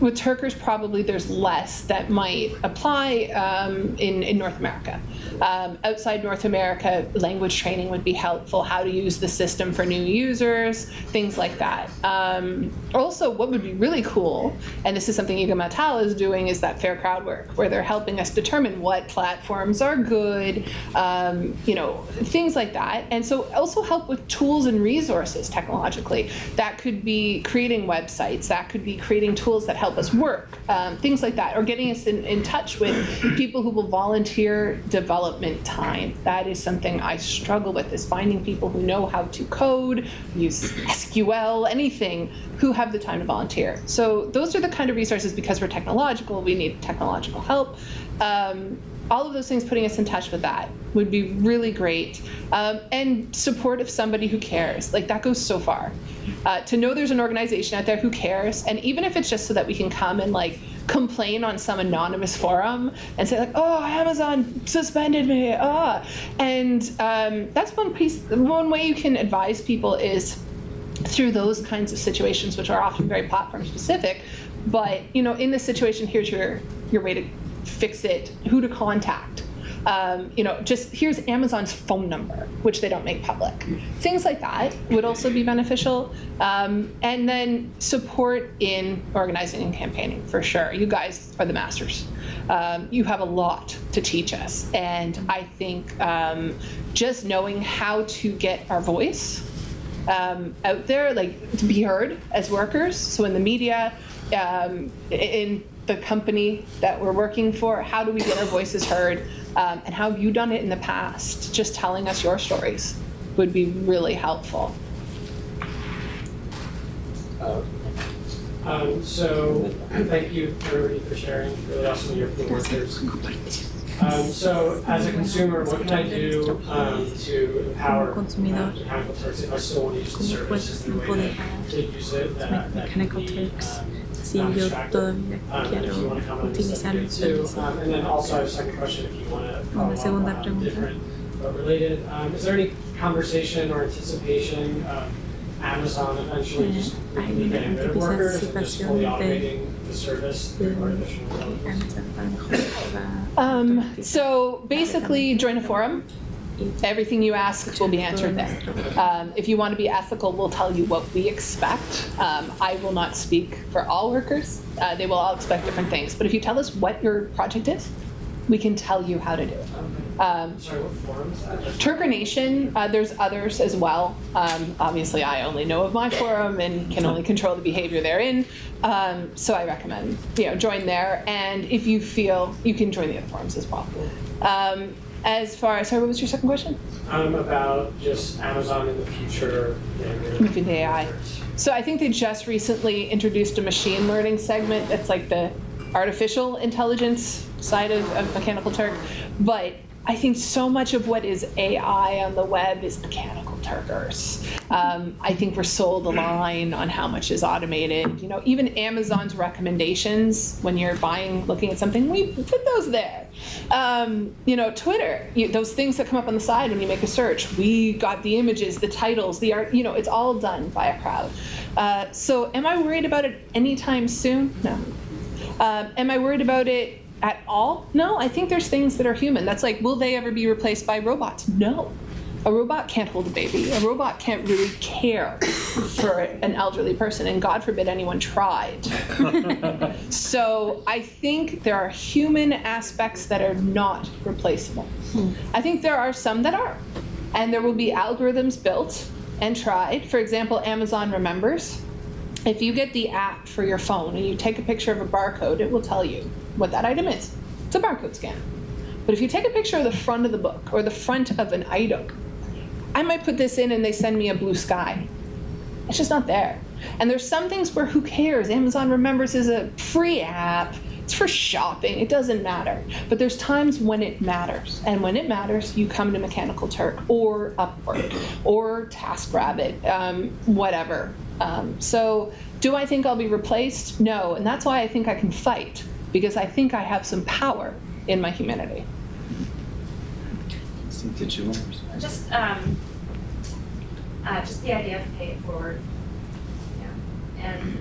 with Turkers, probably there's less that might apply in North America. Outside North America, language training would be helpful, how to use the system for new users, things like that. Also, what would be really cool, and this is something Iga Matal is doing, is that fair crowd work, where they're helping us determine what platforms are good, things like that. And so also help with tools and resources technologically. That could be creating websites, that could be creating tools that help us work, things like that, or getting us in touch with people who will volunteer development time. That is something I struggle with, is finding people who know how to code, use SQL, anything, who have the time to volunteer. So those are the kind of resources, because we're technological, we need technological help. all of those things, putting us in touch with that would be really great. And support of somebody who cares, like that goes so far. To know there's an organization out there who cares, and even if it's just so that we can come and like complain on some anonymous forum and say like, oh, Amazon suspended me, and that's one way you can advise people is through those kinds of situations, which are often very platform specific. But in this situation, here's your way to fix it, who to contact. Just here's Amazon's phone number, which they don't make public. Things like that would also be beneficial. And then support in organizing and campaigning, for sure. You guys are the masters. You have a lot to teach us. And I think just knowing how to get our voice out there, like to be heard as workers. So in the media, in the company that we're working for, how do we get our voices heard? And how have you done it in the past? Just telling us your stories would be really helpful. So thank you everybody for sharing. Really awesome you're from workers. So as a consumer, what can I do to empower mechanical turks if I still want to use the service in the way to use it that can be Si yo todavía quiero utilizar el servicio. And then also I have a second question if you want to follow Una segunda up pregunta. different but related. Is there any conversation or anticipation of Amazon eventually just completely getting rid of workers and just fully automating the service through artificial intelligence? So basically, join a forum. Everything you ask will be answered there. If you want to be ethical, we'll tell you what we expect. I will not speak for all workers. They will all expect different things. But if you tell us what your project is, we can tell you how to do it. Sorry, what forums? Turker Nation, there's others as well. Obviously, I only know of my forum and can only control the behavior they're in. So I recommend join there. And if you feel, you can join the other forums as well. As far as, sorry, what was your second question? About just Amazon in the future. With AI. So I think they just recently introduced a machine learning segment that's like the artificial intelligence side of Mechanical Turk. But I think so much of what is AI on the web is Mechanical Turkers. I think we're sold a line on how much is automated. Even Amazon's recommendations when you're looking at something, we put those there. Twitter, those things that come up on the side when you make a search, we got the images, the titles, the art, it's all done by a crowd. So am I worried about it anytime soon? No. Am I worried about it at all? No, I think there's things that are human. That's like, will they ever be replaced by robots? No. A robot can't hold a baby. A robot can't really care for an elderly person, and God forbid anyone tried. So I think there are human aspects that are not replaceable. I think there are some that are, and there will be algorithms built and tried. For example, Amazon Remembers. If you get the app for your phone and you take a picture of a barcode, it will tell you what that item is. It's a barcode scan. But if you take a picture of the front of the book or the front of an item, I might put this in and they send me a blue sky. It's just not there. And there's some things where who cares? Amazon Remembers is a free app. It's for shopping. It doesn't matter. But there's times when it matters. And when it matters, you come to Mechanical Turk or Upwork or TaskRabbit, whatever. So do I think I'll be replaced? No. And that's why I think I can fight, because I think I have some power in my humanity. Just the idea of pay it forward. And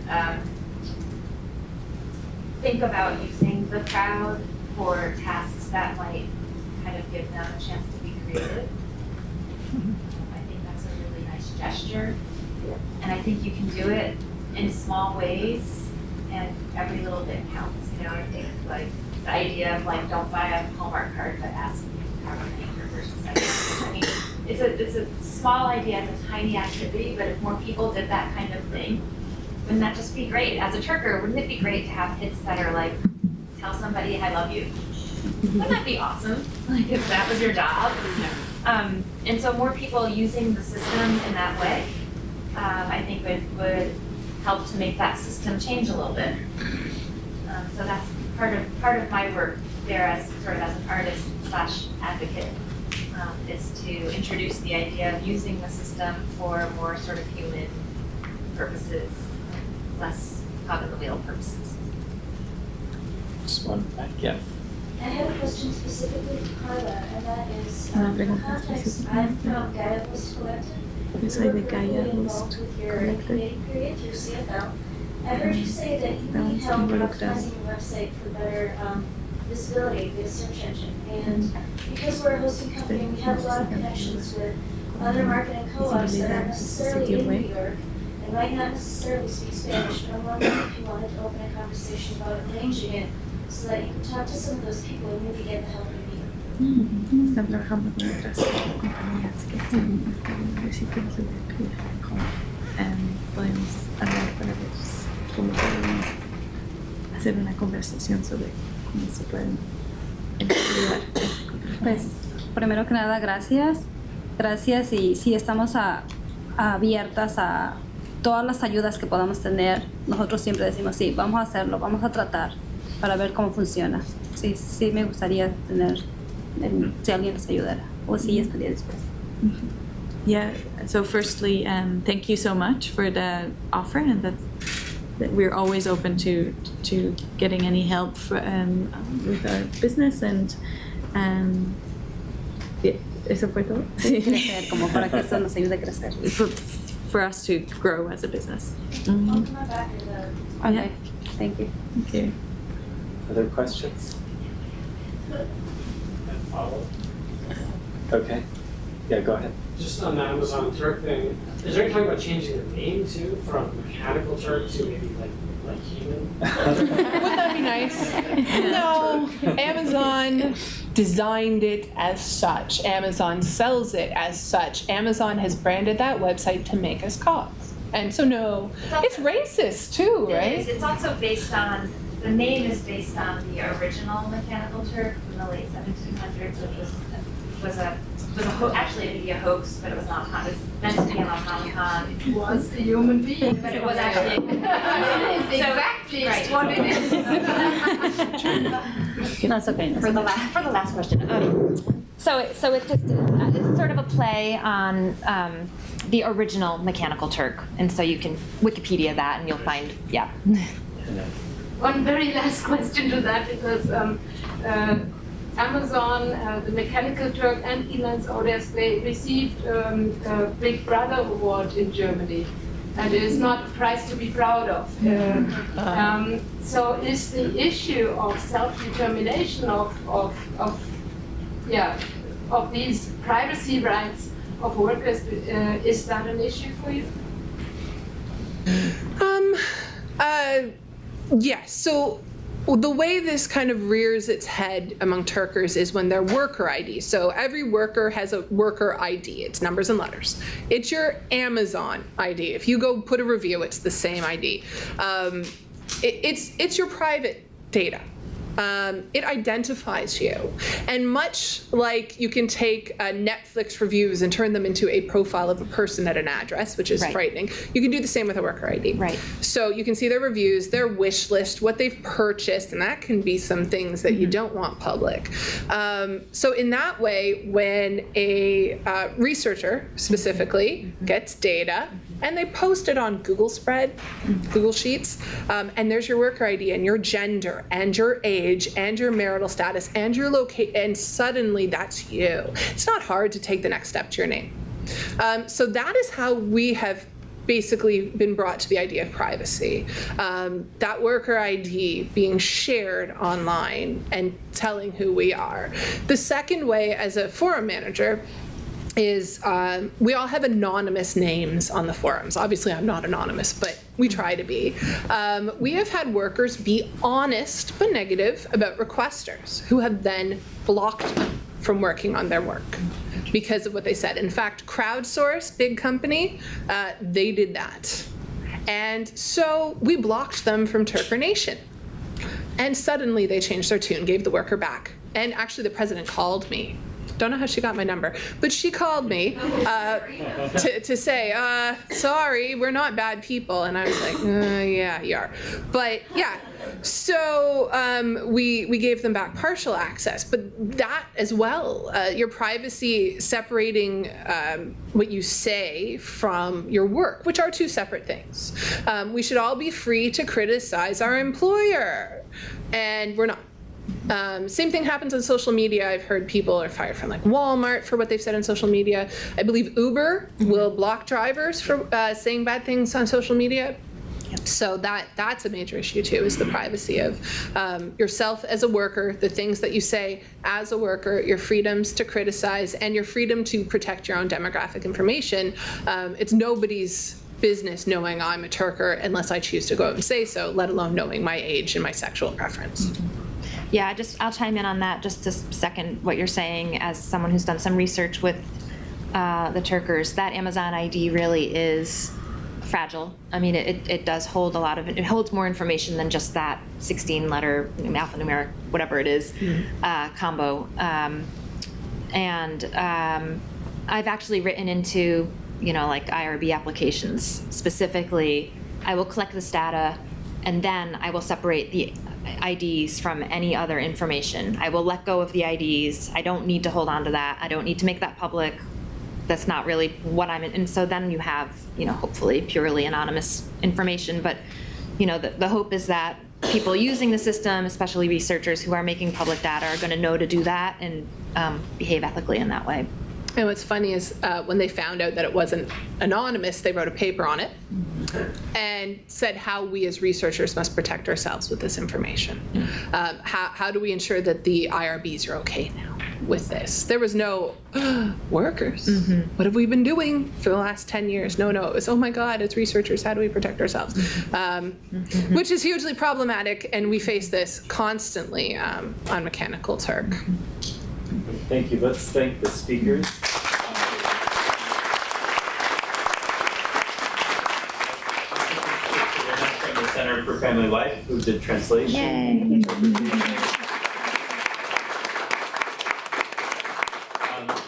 think about using the crowd for tasks that might kind of give them a chance to be creative. I think that's a really nice gesture. And I think you can do it in small ways, and every little bit counts. I think like the idea of like, don't buy a Hallmark card, but ask how many versus I mean, it's a small idea, it's a tiny activity, but if more people did that kind of thing, wouldn't that just be great? As a Turker, wouldn't it be great to have hits that are like, tell somebody I love you? Wouldn't that be awesome? Like if that was your job? And so more people using the system in that way, I think would help to make that system change a little bit. So that's part of my work there as sort of as an artist slash advocate is to introduce the idea of using the system for more sort of human purposes, less cog in the wheel purposes. Just one back, yeah. I have a question specifically for Karla, and that is, for context, I'm from Gaia Host Collective. We're really involved with your incubating period through CFL. I heard you say that you need help optimizing your website for better visibility via search engine. And because we're a hosting company, we have a lot of connections with other marketing co-ops that aren't necessarily in New York and might not necessarily speak Spanish, but I'm wondering if you wanted to open a conversation about arranging it so that you can talk to some of those people and maybe get the help you need. Están trabajando con otras compañías que hacen sitios de podemos hablar para ver cómo podemos hacer una conversación sobre cómo se pueden ayudar. Pues, primero que nada, gracias. Gracias y sí, estamos abiertas a todas las ayudas que podamos tener. Nosotros siempre decimos, sí, vamos a hacerlo, vamos a tratar para ver cómo funciona. Sí, sí me gustaría tener, si alguien nos ayudara o si estaría dispuesta. Yeah, so firstly, thank you so much for the offer, and that we're always open to getting any help with our business, and yeah, eso fue todo. Crecer, como para que eso nos ayude a crecer. For us to grow as a business. I'll come back to the... Okay, thank you. Okay. Other questions? Follow. Okay. Yeah, go ahead. Just on the Amazon Turk thing, is there any talk about changing the name too from mechanical Turk to maybe like human? Wouldn't that be nice? No, Amazon designed it as such. Amazon sells it as such. Amazon has branded that website to make us cogs. And so no, it's racist too, right? It is. It's also based on, the name is based on the original Mechanical Turk from the late 1700s, which actually a media hoax, but it was not. It was meant to be an automaton. It was a human being. But it was actually. Exactly right. what it is. No, it's okay. For the last question. So it's just it's sort of a play on the original Mechanical Turk, and so you can Wikipedia that, and you'll find One very last question to that, because Amazon, the Mechanical Turk, and Elance Orders, they received a Big Brother award in Germany, and it is not a prize to be proud of. So is the issue of self-determination of these privacy rights of workers, is that an issue for you? Yes. So the way this kind of rears its head among Turkers is when they're worker ID. So every worker has a worker ID. It's numbers and letters. It's your Amazon ID. If you go put a review, it's the same ID. It's your private data. It identifies you. And much like you can take Netflix reviews and turn them into a profile of a person at an address, which is frightening, you can do the same with a worker ID. Right. So you can see their reviews, their wish list, what they've purchased, and that can be some things that you don't want public. So in that way, when a researcher specifically gets data, and they post it on Google Spread, Google Sheets, and there's your worker ID and your gender and your age and your marital status and your location, and suddenly that's you. It's not hard to take the next step to your name. So that is how we have basically been brought to the idea of privacy. That worker ID being shared online and telling who we are. The second way, as a forum manager, is we all have anonymous names on the forums. Obviously, I'm not anonymous, but we try to be. We have had workers be honest but negative about requesters who have then blocked them from working on their work because of what they said. In fact, Crowdsource, big company, they did that. And so we blocked them from Turker Nation. And suddenly they changed their tune, gave the worker back. And actually the president called me Don't know how she got my number, but she called me to say, sorry, we're not bad people. And I was like, yeah, you are. But yeah, so we gave them back partial access, but that as well, your privacy separating what you say from your work, which are two separate things. We should all be free to criticize our employer, and we're not. Same thing happens on social media. I've heard people are fired from like Walmart for what they've said on social media. I believe Uber will block drivers for saying bad things on social media. So that's a major issue too, is the privacy of yourself as a worker, the things that you say as a worker, your freedoms to criticize, and your freedom to protect your own demographic information. It's nobody's business knowing I'm a Turker unless I choose to go out and say so, let alone knowing my age and my sexual preference. Yeah, I'll chime in on that just to second what you're saying as someone who's done some research with the Turkers. That Amazon ID really is fragile. I mean, it does hold a lot of it. It holds more information than just that 16-letter alphanumeric, whatever it is, combo. I've actually written into, like IRB applications specifically. I will collect this data, and then I will separate the IDs from any other information. I will let go of the IDs. I don't need to hold on to that. I don't need to make that public. That's not really what I'm in. And so then you have, hopefully purely anonymous information. But, the hope is that people using the system, especially researchers who are making public data, are going to know to do that and behave ethically in that way. And what's funny is when they found out that it wasn't anonymous, they wrote a paper on it and said how we as researchers must protect ourselves with this information. How do we ensure that the IRBs are okay now with this? There was no workers. What have we been doing for the last 10 years? No, it was, oh my God, as researchers, how do we protect ourselves? Which is hugely problematic, and we face this constantly on Mechanical Turk. Thank you. Let's thank the speakers. From the Center for Family Life, who did translation. Yay.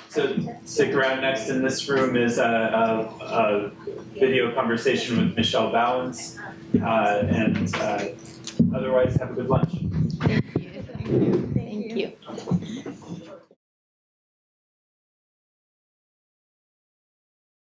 So stick around. Next in this room is a video conversation with Michelle Bowens, and otherwise have a good lunch. Thank you.